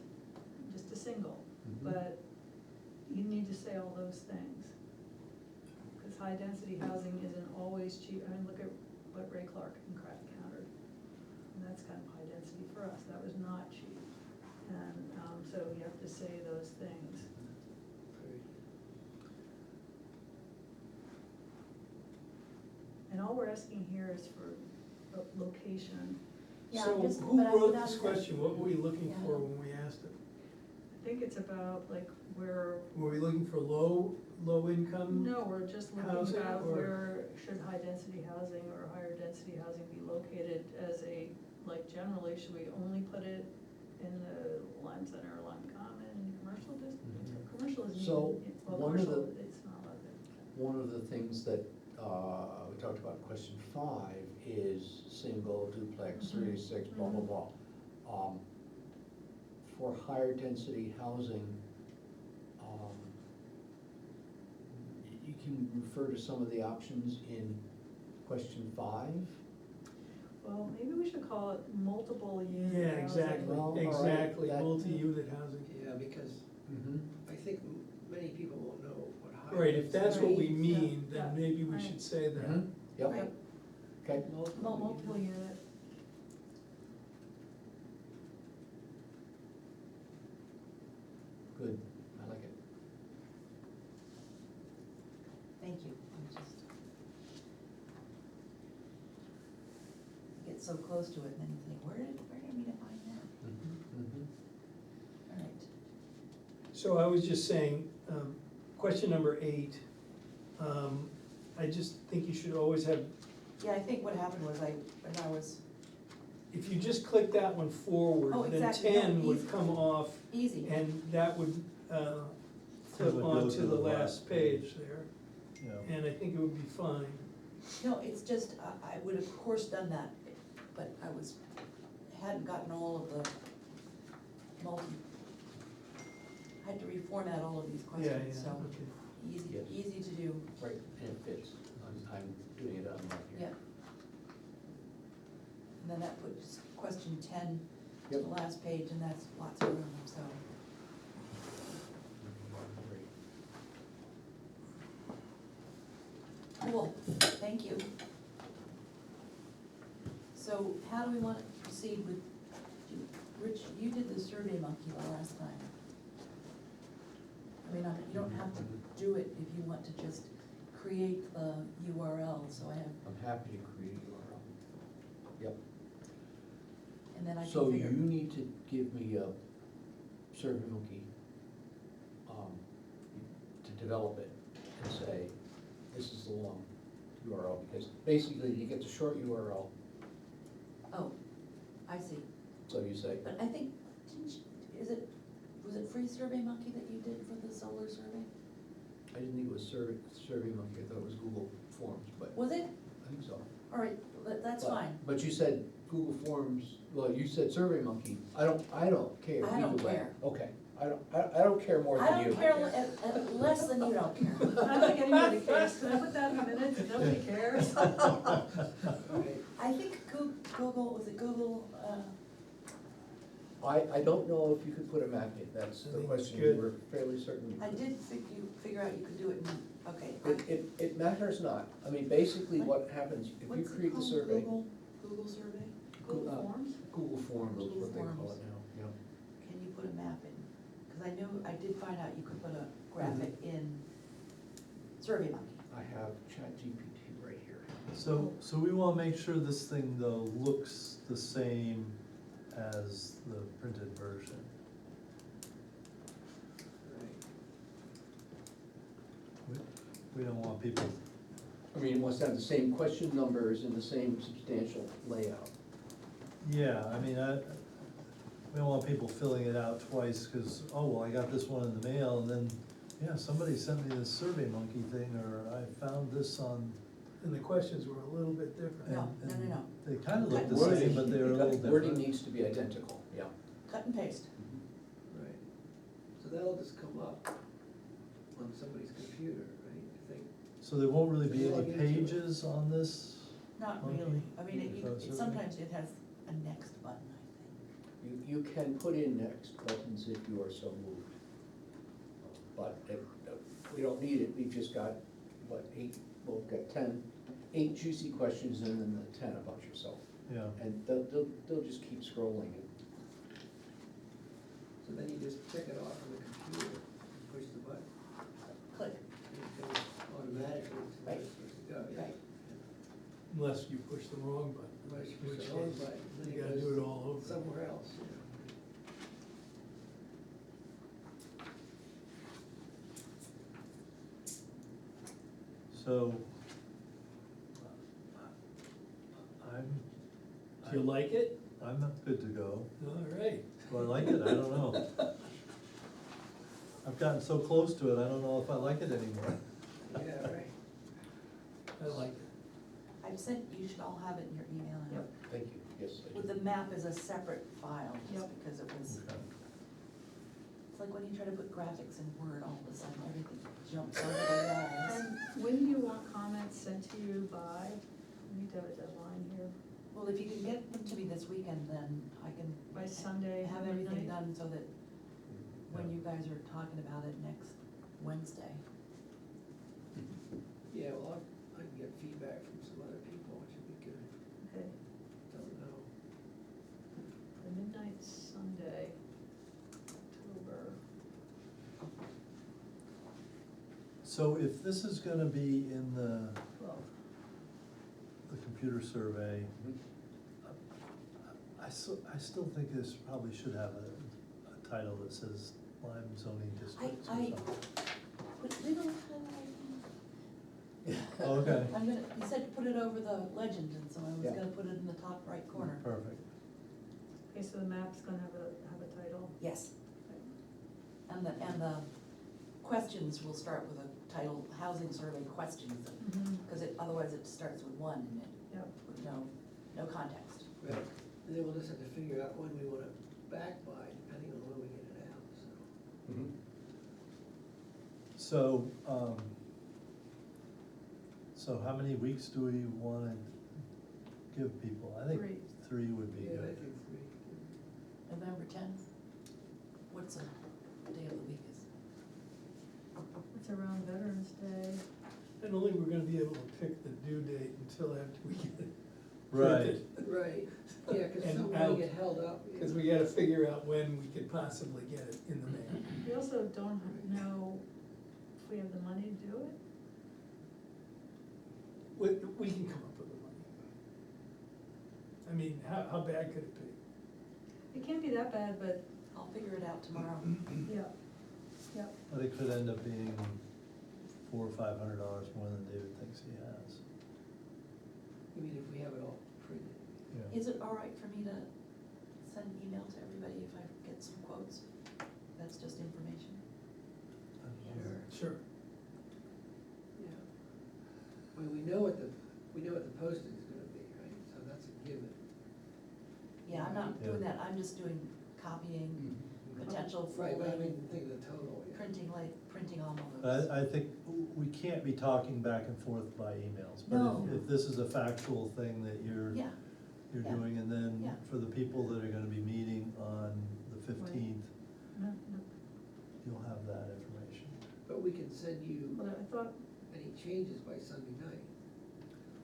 S3: just a single.
S6: Mhm.
S3: But you need to say all those things. Cause high density housing isn't always cheap. I mean, look at what Ray Clark encountered. And that's kind of high density for us. That was not cheap. And, so you have to say those things. And all we're asking here is for location.
S1: Yeah,
S4: So
S1: just-
S4: who
S1: but I-
S4: wrote
S1: but
S4: this
S1: I-
S4: question? What were we looking
S1: Yeah.
S4: for when we asked it?
S3: I think it's about like where,
S4: Were we looking for low income?
S3: no, we're just looking
S4: Housing
S3: about
S4: or-
S3: where should high density housing or higher density housing be located as a, like generally, should we only put it in the Lyme Center or Lyme Common in commercial district?
S6: Mhm.
S3: Commercial isn't
S6: So,
S3: even, well,
S6: one of
S3: commercial,
S6: the-
S3: it's not allowed there.
S6: One of the things that we talked about in question 5 is single, duplex,
S3: Mhm.
S6: 36, blah, blah,
S3: Mhm.
S6: blah. For higher density housing, you can refer to some of the options in question 5.
S3: Well, maybe we should call it multiple unit
S4: Yeah,
S3: housing.
S4: exactly,
S6: Well, all right,
S4: exactly,
S6: that-
S4: multi-unit housing.
S8: Yeah, because
S6: Mm-hmm.
S8: I think many people won't know what high.
S4: Right, if that's what we
S3: Right.
S4: mean,
S3: Yeah,
S4: then maybe we
S3: right.
S4: should say that.
S6: Mm-hmm. Yep,
S1: Right.
S6: okay.
S3: Multiple unit.
S6: Good, I like it.
S1: Thank you, I'm just. You get so close to it and then you think, where did I mean to find that?
S6: Mhm, mhm.
S1: All right.
S4: So I was just saying, question number 8, I just think you should always have,
S1: Yeah, I think what happened was when I was,
S4: if you just click that one forward,
S1: Oh,
S4: then
S1: exactly. No,
S4: 10 would
S1: easy.
S4: come off,
S1: easy.
S4: and that would flip
S2: would go
S4: onto
S2: to
S4: the
S2: the
S4: last
S2: last
S4: page there,
S2: Yeah.
S4: and I think it would be fine.
S1: No, it's just, I would have of course done that, but I hadn't gotten all of the had to reformat all of these
S4: Yeah,
S1: questions,
S4: yeah,
S1: so
S4: okay.
S6: Yes.
S1: easy to do,
S6: Right, and it fits. I'm doing it on my
S1: yeah.
S6: here.
S1: And then that puts question 10 to
S6: Yep.
S1: the last page, and that's lots of room, so.
S6: Great.
S1: Cool, thank you. So how do we want to proceed with, Rich, you did the Survey Monkey the last time. I mean, you don't have to do it if you want to just create the URL, so I have,
S6: I'm happy to create a URL. Yep.
S1: and then I
S6: So
S1: can
S6: you
S1: figure.
S6: need to give me a SurveyMonkey, to develop it and say, this is the long URL, because basically you get the short URL,
S1: Oh, I see,
S6: so you say,
S1: but I think, was it free Survey Monkey that you did for the solar survey?
S6: I didn't think it was SurveyMonkey, I thought it was Google Forms, but
S1: Was it?
S6: I think so.
S1: All right, that's
S6: But-
S1: fine.
S6: But you said Google Forms, well, you said SurveyMonkey, I don't care
S1: I don't
S6: either way.
S1: care.
S6: Okay, I don't care more than
S1: I
S6: you.
S1: don't care less than you don't care.
S3: I don't think anybody cares. Can I put that in the minutes? Nobody cares.
S1: I think Google, was it Google,
S6: I don't know if you could put a map in, that's
S4: I
S6: the
S4: think
S6: question,
S4: it's
S6: we
S4: good.
S6: were fairly certain you
S1: I
S6: could.
S1: did figure out you could do it in, okay.
S6: It matters not, I mean, basically what happens, if you
S1: What's it
S6: create the
S1: called?
S6: survey.
S1: Google survey?
S3: Google
S6: uh,
S3: Forms?
S6: Google Forms is
S1: Google
S6: what they call
S1: Forms.
S6: it now, yeah.
S1: Can you put a map in? Cause I knew, I did find out you could put a graphic in Survey Monkey.
S6: I have ChatGPT right here.
S2: So we wanna make sure this thing though looks the same as the printed version. We don't want people,
S6: I mean, it must have the same question numbers and the same substantial layout.
S2: yeah, I mean, we don't want people filling it out twice, cause, oh, well, I got this one in the mail, and then, yeah, somebody sent me this Survey Monkey thing, or I found this on.
S4: And the questions were a little bit different.
S1: No,
S2: and
S1: no.
S2: They kinda look the
S6: Wording-
S2: same, but they're a little different.
S6: Wording needs to be identical, yeah.
S1: Cut and paste.
S8: Right, so that'll just come up on somebody's computer, right, if they,
S2: So there won't really be
S8: Log
S2: any
S8: into it.
S2: pages on this?
S1: Not
S2: Monkey?
S1: really. I mean,
S2: So it's a-
S1: sometimes it has a next button, I think.
S6: You can put in next buttons if you are so moved. But we don't need it, we've just got, what, we've got 8 juicy questions and then the 10 about yourself.
S2: Yeah,
S6: And they'll just keep scrolling it.
S8: so then you just check it off on the computer, and push the button,
S1: Click,
S8: and it goes automatically to where it's supposed to go, yeah.
S1: right.
S4: Unless you push the wrong button.
S8: Unless you push
S4: which
S8: the wrong
S4: is-
S8: button, then
S4: You
S8: it
S4: gotta
S8: goes
S4: do it all over.
S8: somewhere else, you know.
S2: so.
S4: Do you like it?
S2: I'm not good to go.
S4: All right.
S2: Do I like it? I don't know. I've gotten so close to it, I don't know if I like it anymore.
S8: Yeah, right.
S4: I like it.
S1: I've sent, you should all have it in your email. and
S3: Yep.
S6: Thank you, yes. I
S1: With
S6: do.
S1: the map as a separate file, just
S3: Yep.
S1: because it was,
S2: Okay.
S1: it's like when you try to put graphics in Word, all of a sudden everything jumps over the walls.
S3: And when do you want comments sent to you by? We need to have a deadline here,
S1: Well, if you can get them to me this weekend, then I can.
S3: by Sunday.
S1: Have everything
S3: midnight?
S1: done so that when
S2: Yeah.
S1: you guys are talking about it next Wednesday.
S8: Yeah, well, I can get feedback from some other people, which would be good,
S3: Okay,
S8: don't know.
S3: the midnight Sunday, October.
S2: So if this is gonna be in the
S3: Well,
S2: computer survey,
S6: Mhm.
S2: I still think this probably should have a title that says Lyme zoning districts or
S1: I-
S2: something.
S1: Put little highlighting.
S2: Oh, okay.
S1: I'm gonna, you said put it over the legend, and so I was
S6: Yeah.
S1: gonna put it in the top right corner.
S2: Perfect.
S3: okay, so the map's gonna have a title.
S1: Yes, and the questions will start with a title, housing survey questions,
S3: Mhm.
S1: because otherwise it starts with one, and
S3: Yep,
S1: with no context.
S8: Right, and then we'll just have to figure out when we wanna back by, depending on when we get it out, so.
S6: Mhm.
S2: So, so how many weeks do we wanna give people? I think
S3: 3.
S2: 3 would be
S8: Yeah, I
S2: good.
S8: think 3.
S1: November 10th? What's the day of the week is?
S3: It's around Veterans Day.
S4: I don't think we're gonna be able to pick the due date until after we get it.
S2: Right.
S4: printed.
S8: Right, yeah, cause
S4: And
S8: some
S4: out.
S8: may get held up. yeah.
S4: Cause we gotta figure out when we could possibly get it in the mail.
S3: We also don't know if we have the money to do it.
S4: We can come up with the money. I mean, how bad could it be?
S3: It can't be that bad, but,
S1: I'll figure it out tomorrow.
S3: yeah, yeah.
S2: But it could end up being $400 or $500 more than David thinks he has.
S8: You mean if we have it all printed?
S2: Yeah.
S1: Is it all right for me to send an email to everybody if I get some quotes? That's just information.
S4: Sure.
S8: Yeah. I mean, we know what the posting's gonna be, right, so that's a given.
S1: Yeah, I'm not
S2: Yeah.
S1: doing that, I'm just doing copying,
S6: Mhm.
S1: potential
S8: Right, but I
S1: folding,
S8: mean, think of the total, yeah.
S1: printing envelopes.
S2: But I think we can't be talking back and forth by emails. But
S1: No.
S2: if this is a factual thing that you're
S1: Yeah, yeah.
S2: doing, and then
S1: Yeah.
S2: for the people that are gonna be meeting on the 15th,
S3: No, no.
S2: you'll have that information.
S8: But we can send you
S3: But I thought
S8: any changes by Sunday night.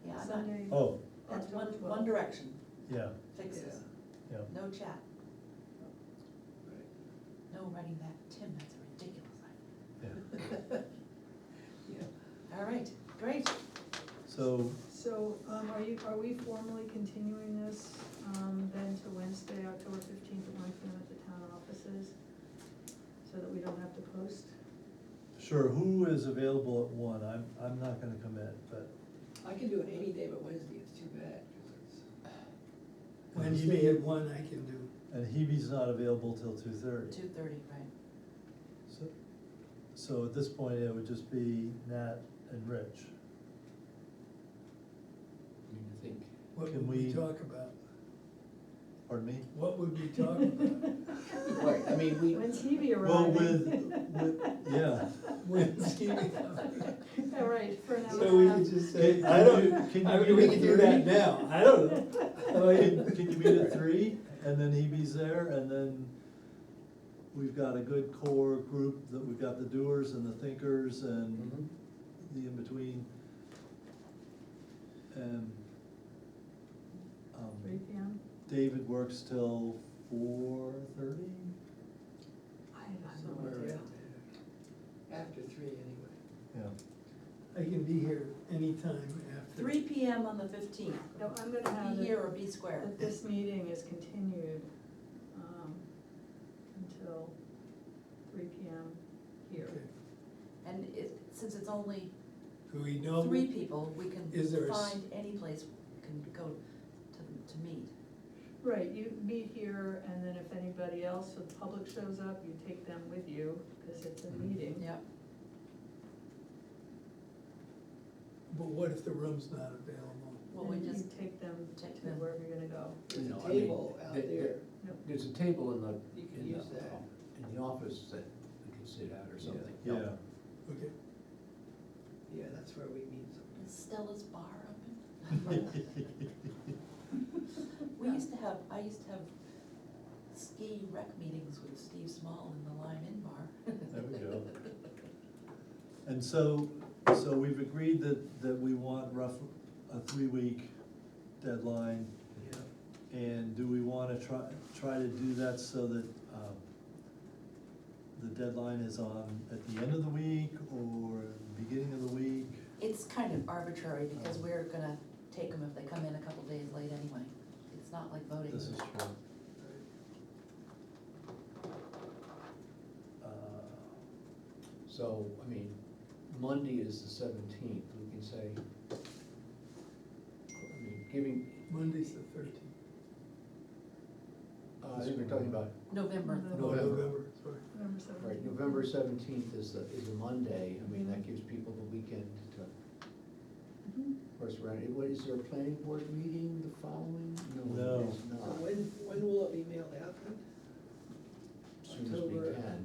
S1: yeah, I'm not,
S3: Sunday.
S2: Oh,
S1: that's one
S3: October 12th.
S1: direction,
S2: yeah,
S1: fixes,
S2: yeah.
S1: no chat,
S8: Right.
S1: no writing back, Tim, that's a ridiculous idea.
S2: Yeah.
S8: Yeah.
S1: All right, great,
S2: So,
S3: So, are we formally continuing this, then to Wednesday, October 15th at 1 PM at the town offices? So that we don't have to post?
S2: sure, who is available at 1? I'm not gonna commit, but,
S8: I can do it any day but Wednesday, it's too bad, cause it's,
S4: Wednesday at 1 I can do.
S2: And Hebe's not available till 2:30.
S1: 2:30, right?
S2: So at this point, it would just be Nat and Rich.
S6: I mean, I think,
S4: What
S2: Can
S4: would we
S2: we-
S4: talk about?
S2: Pardon me?
S4: What would we talk about?
S6: right, I mean, we,
S3: When's Hebe
S2: Well,
S3: arriving?
S2: yeah.
S4: When's Stevie coming?
S3: All right, for now.
S4: So we could just say,
S2: Can-
S4: I don't,
S2: can you
S4: I mean,
S2: meet
S4: we
S2: at
S4: could do that
S2: 3?
S4: now, I don't know. Oh,
S2: Can you meet at 3, and then Hebe's there, and then we've got a good core group, that we've got the doers and the thinkers and
S6: Mhm.
S2: the in-between. And,
S3: 3 PM?
S2: David works till 4:30?
S3: I have no
S8: Somewhere
S3: idea.
S8: around there. After 3 anyway.
S2: Yeah.
S4: I can be here anytime after.
S1: 3 PM on the 15th.
S3: No, I'm gonna have
S1: Be
S3: it,
S1: here or be square.
S3: that this meeting is continued, until 3 PM here.
S4: Okay.
S1: And since it's only
S4: Do we know?
S1: 3 people, we can
S4: Is there a s-
S1: find any place we can go to meet.
S3: Right, you meet here, and then if anybody else, so the public shows up, you take them with you, because it's a
S6: Mhm.
S3: meeting.
S1: Yep.
S4: But what if the room's not available?
S1: Well, we
S3: And you
S1: just,
S3: take them
S1: take
S3: to
S1: them.
S3: wherever you're gonna go.
S8: There's
S6: You know,
S8: a
S6: I mean,
S8: table out
S6: there-
S8: there.
S3: Yep.
S6: there's a table in the,
S8: You can
S6: in the,
S8: use that.
S6: in the office that we can sit at or something.
S2: Yeah.
S4: Okay.
S8: Yeah, that's where we meet
S1: Is
S8: sometimes.
S1: Stella's bar open? I used to have ski rec meetings with Steve Small in the Lyme Inn bar.
S2: There we go. And so we've agreed that we want a 3-week deadline.
S8: Yeah.
S2: And do we wanna try to do that so that, the deadline is at the end of the week or beginning of the week?
S1: It's kind of arbitrary because we're gonna take them if they come in a couple days late anyway. It's not like voting.
S2: This is true.
S6: So, I mean, Monday is the 17th, we can say, I mean, giving,
S4: Monday's the 13th.
S6: I think we're talking about,
S1: November.
S3: November.
S4: Oh,
S6: November.
S4: November, sorry.
S3: November 17th.
S6: right, November 17th is a Monday, I mean, that gives people the weekend to,
S3: Mhm.
S6: of course, right, what, is there a planning board meeting the following?
S2: No.
S6: There's
S8: So
S6: not,
S8: when will it be mailed out then?
S6: as soon as we
S8: October.
S6: can.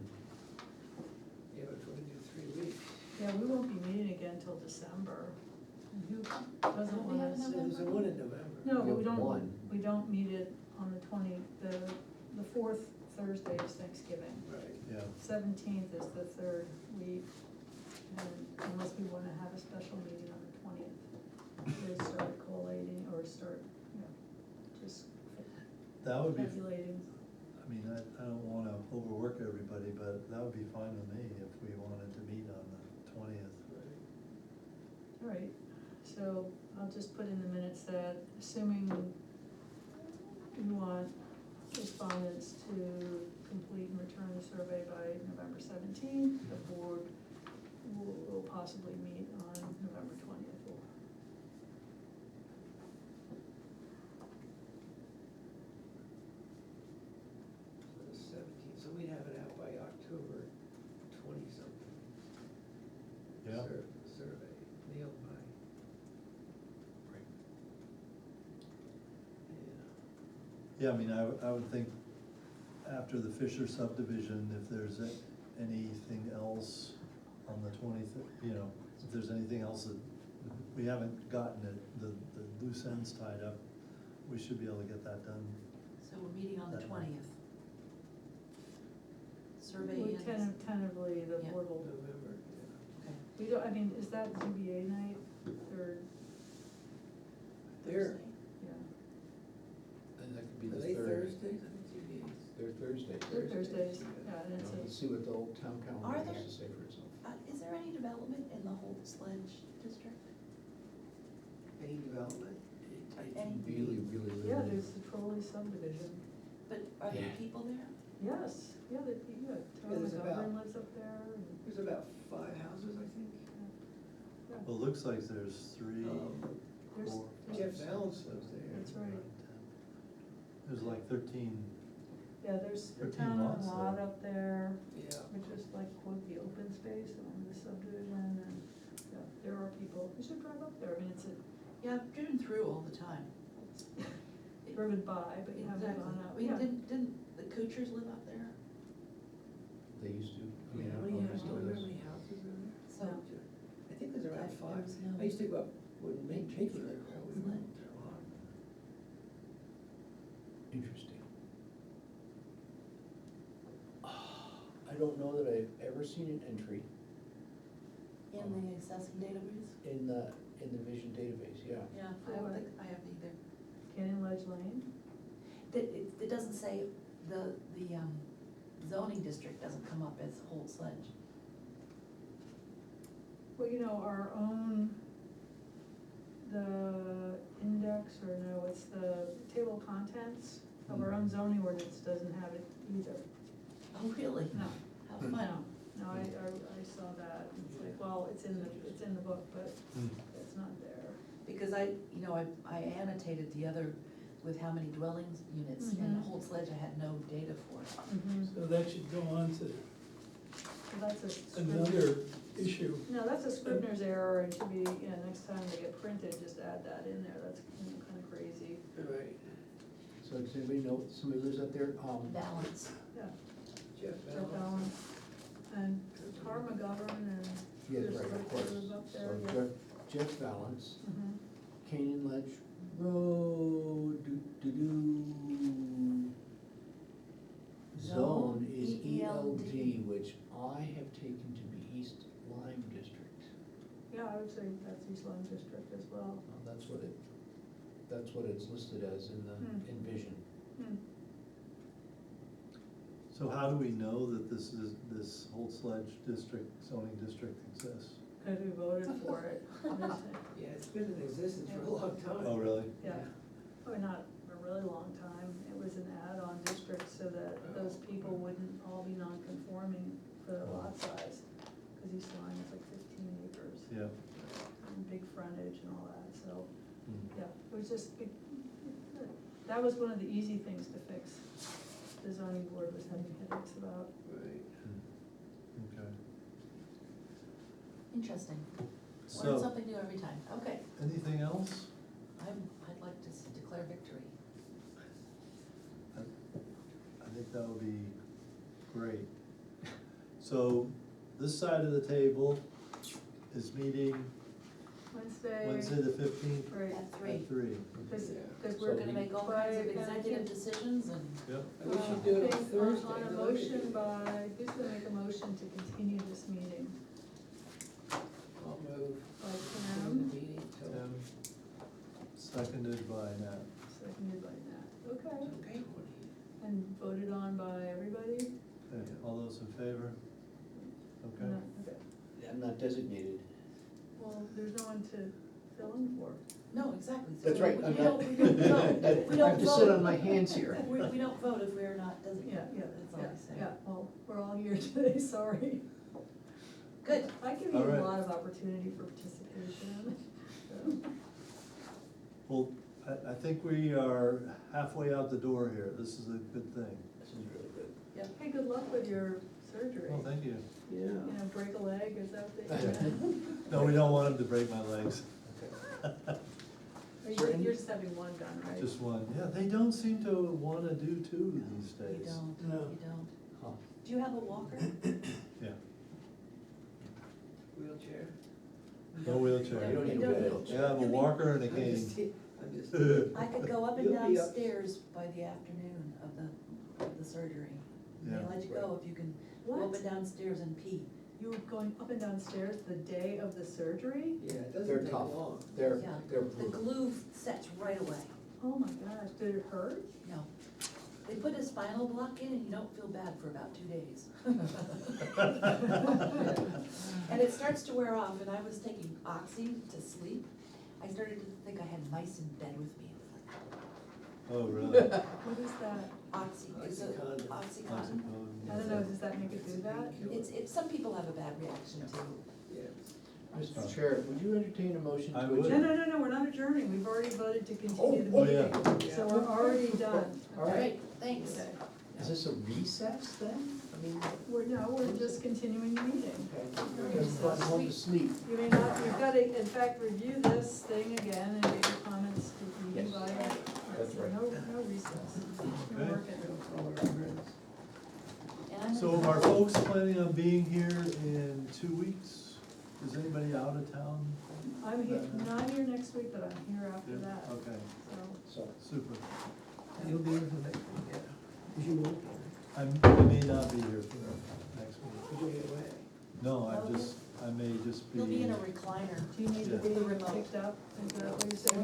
S8: Yeah, but if we're gonna do 3 weeks.
S3: Yeah, we won't be meeting again till December. And who doesn't
S1: Don't we have
S3: wanna?
S8: So there's a one in November.
S3: No,
S6: We
S3: we
S6: have
S3: don't,
S6: one.
S3: we don't meet it on the 4th Thursday is Thanksgiving.
S8: Right.
S2: Yeah.
S3: 17th is the 3rd week, and unless we wanna have a special meeting on the 20th. They start collating, or start, just
S2: That would be,
S3: calculating.
S2: I mean, I don't wanna overwork everybody, but that would be fine with me if we wanted to meet on the 20th.
S3: All right, so I'll just put in the minutes that assuming you want respondents to complete and return the survey by November 17th, the board will possibly meet on November 20th.
S8: So the 17th, so we'd have it out by October 20-something.
S2: Yeah.
S8: Survey mailed by. Yeah.
S2: Yeah, I mean, I would think after the Fisher subdivision, if there's anything else on the 20th, you know, if there's anything else that we haven't gotten the loose ends tied up, we should be able to get that done.
S1: So we're meeting on the
S2: That
S1: 20th. Survey
S3: We
S1: ends.
S3: tentatively, the
S1: Yeah.
S3: board will,
S8: November, yeah.
S1: Okay.
S3: we don't, I mean, is that ZBA night, third,
S8: There.
S3: yeah,
S6: And that could be
S8: Are
S6: the
S8: they
S6: third.
S8: Thursdays? I think TVs.
S6: They're Thursdays.
S3: they're Thursdays,
S8: yeah.
S3: yeah, and
S6: You
S3: it's
S6: know, Let's
S3: a,
S6: see what the old town
S1: Are
S6: calendar
S1: there-
S6: has to say for itself.
S1: Is there any development in the Holt Sledge district?
S8: Any development?
S6: It's
S1: Any-
S6: really, really limited.
S3: yeah, there's the Trolley subdivision.
S1: But are there
S6: Yeah.
S1: people there?
S3: Yes, yeah, Tom
S8: there's
S3: McGovern
S8: about-
S3: lives up there, and,
S8: There's about 5 houses, I think.
S3: yeah.
S2: Well, it looks like there's 3,
S3: There's-
S2: 4,
S3: there's-
S8: Jeff Valens lives there.
S3: That's right.
S2: There's like 13
S3: Yeah, there's the
S2: 13
S3: town
S2: lots
S3: lot
S2: there.
S3: up there,
S8: Yeah.
S3: which is like quote the open space and the subdivision, and, yeah, there are people, you should drive up there, I mean, it's
S1: Yeah, I've driven through all the time.
S3: driven by, but you haven't
S1: Exactly.
S3: gone out,
S1: Wait,
S3: yeah.
S1: didn't the Kuchers live up there?
S6: They used to. I mean, I
S8: How
S6: don't
S8: many,
S6: know if it still
S8: how
S6: is.
S8: many houses are there?
S1: So,
S8: I think there's around
S1: There
S8: five.
S1: was no
S8: I used to go up with Main
S1: entrance
S8: Picture.
S1: to the whole ledge.
S6: Interesting. I don't know that I've ever seen an entry
S1: in the assessing database?
S6: in the vision database, yeah.
S1: Yeah, I don't think I have either.
S3: Canyon Ledge Lane,
S1: It doesn't say, the zoning district doesn't come up as Holt Sledge.
S3: well, you know, our own, the index, or no, it's the table of contents of our own zoning ordinance doesn't have it either.
S1: Oh, really?
S3: No,
S1: How
S3: no,
S1: fun.
S3: no, I saw that, and it's like, well, it's in the book, but
S2: Hmm.
S3: it's not there.
S1: Because I annotated the other with how many dwellings units, and
S3: Mhm.
S1: Holt Sledge I had no data for.
S4: So that should go on to
S3: So that's a Scribner.
S4: another issue.
S3: No, that's a Scribner's error, and should be, yeah, next time they get printed, just add that in there, that's kinda crazy,
S8: Right,
S6: So does anybody know, somebody lives up there?
S1: Balance.
S3: yeah.
S8: Jeff
S3: Jeff
S8: Balance.
S3: Allen, and Tar McGovern, and
S6: Yes,
S3: there's
S6: right, of
S3: like
S6: course.
S3: others up there,
S6: So
S3: yeah.
S6: Jeff Valance,
S3: Mhm.
S6: Canyon Ledge Road, Zone is ELD, which I have taken to be East Lyme District.
S3: Yeah, I would say that's East Lyme District as well.
S6: That's what it's listed as in the,
S3: Hmm.
S6: in vision.
S3: Hmm.
S2: So how do we know that this Holt Sledge district, zoning district exists?
S3: Cause we voted for it,
S8: Yeah, it's been in existence for a long time.
S2: Oh, really?
S3: yeah, probably not a really long time, it was an add-on district so that those people wouldn't all be non-conforming for their lot size. Cause East Lyme is like 15 acres,
S2: Yeah.
S3: and big frontage and all that, so,
S2: Hmm.
S3: yeah, it was just, that was one of the easy things to fix. The zoning board was having headaches about.
S8: Right.
S2: Okay.
S1: Interesting. Learn
S2: So,
S1: something new every time. Okay,
S2: anything else?
S1: I'd like to declare victory.
S2: I think that would be great. So, this side of the table is meeting Wednesday the 15th
S3: Right.
S1: At 3.
S2: at 3.
S3: Cause,
S8: Yeah.
S3: cause
S1: We're
S3: we're
S1: gonna make all kinds of executive decisions and,
S2: Yep.
S8: And we should do it on Thursday.
S3: On a
S8: no?
S3: motion by, who's gonna make a motion to continue this meeting?
S8: I'll move.
S3: By
S8: Continue
S3: Pam,
S8: the meeting till.
S2: Tim, seconded by Nat.
S3: seconded by Nat, okay,
S1: okay,
S3: and voted on by everybody?
S2: Okay, all those in favor? Okay.
S3: No, okay,
S6: I'm not designated.
S3: well, there's no one to fill in for.
S1: no, exactly. So
S6: That's right,
S1: we
S6: I'm
S1: don't-
S6: not.
S1: we don't vote. We
S6: I
S1: don't
S6: have to sit
S1: vote.
S6: on my hands here.
S1: We don't vote if we're not designated.
S3: Yeah,
S1: That's all
S3: yeah,
S1: I say.
S3: yeah, well, we're all here today, sorry.
S1: Good.
S3: I give you
S2: All
S3: a
S2: right.
S3: lot of opportunity for participation, so.
S2: Well, I think we are halfway out the door here. This is a good thing.
S6: This is really good.
S1: Yep.
S3: Hey, good luck with your surgery.
S2: Well, thank you.
S8: Yeah.
S3: You know, break a leg, is that what
S2: Yeah.
S3: they?
S2: No, we don't want him to break my legs.
S6: Okay.
S3: You're just having one done, right?
S2: Just one. Yeah, they don't seem to wanna do two these
S1: You
S2: days.
S1: don't,
S4: No.
S1: you don't.
S6: Huh.
S1: Do you have a walker?
S2: Yeah,
S8: Wheelchair.
S2: no wheelchair.
S6: You don't need a wheelchair.
S2: Yeah, I have a walker and a
S8: I'm
S2: cane.
S8: just, I'm just.
S1: I could go up and
S8: You'll
S1: down
S8: be up.
S1: stairs by the afternoon of the surgery. They
S2: Yeah.
S1: let you go if you can go up
S3: What?
S1: and down stairs and pee.
S3: You were going up and down stairs the day of the surgery?
S8: Yeah, it
S6: They're
S8: doesn't take
S6: tough.
S8: long.
S6: They're
S1: Yeah. The
S6: brutal.
S1: glue sets right away.
S3: Oh my gosh, did it hurt?
S1: No. They put a spinal block in and you don't feel bad for about 2 days. And it starts to wear off, and I was taking Oxy to sleep. I started to think I had mice in bed with me. It was like,
S2: Oh, really?
S3: What is that?
S1: Oxy, it's a
S8: Oxycontin.
S1: Oxycontin.
S3: I don't know, does that make it do that?
S1: It's, some people have a bad reaction to.
S8: Yeah.
S6: Mr. Chair, would you entertain a motion
S2: I
S6: to
S2: would.
S3: No,
S6: adjourn?
S3: no, we're not adjourning, we've already voted to continue the
S2: Oh,
S3: meeting.
S2: yeah.
S3: So we're already done.
S6: All right.
S1: Thanks.
S3: Okay.
S6: Is this a recess then? I mean,
S3: we're just continuing the meeting.
S6: okay, just going home to sleep.
S3: You may not, you've got to, in fact, review this thing again and get your comments to you
S6: Yes.
S3: by,
S6: That's right.
S3: no recess. No
S2: Okay.
S3: work at all.
S5: All our friends.
S1: And I'm
S2: So
S1: gonna-
S2: are folks planning on being here in 2 weeks? Is anybody out of town?
S3: I'm here, not here next week, but I'm here after
S2: Yeah,
S3: that,
S2: okay,
S3: so.
S6: So,
S2: super.
S5: You'll be here for the next one, yeah, because you won't be here,
S2: I may not be here for the next week.
S5: because you'll be away.
S2: No,
S1: Oh,
S2: I may just be.
S1: You'll be in a recliner.
S3: Do you need to
S2: Yeah.
S3: be
S1: The remote.
S3: picked up, is that what you're saying?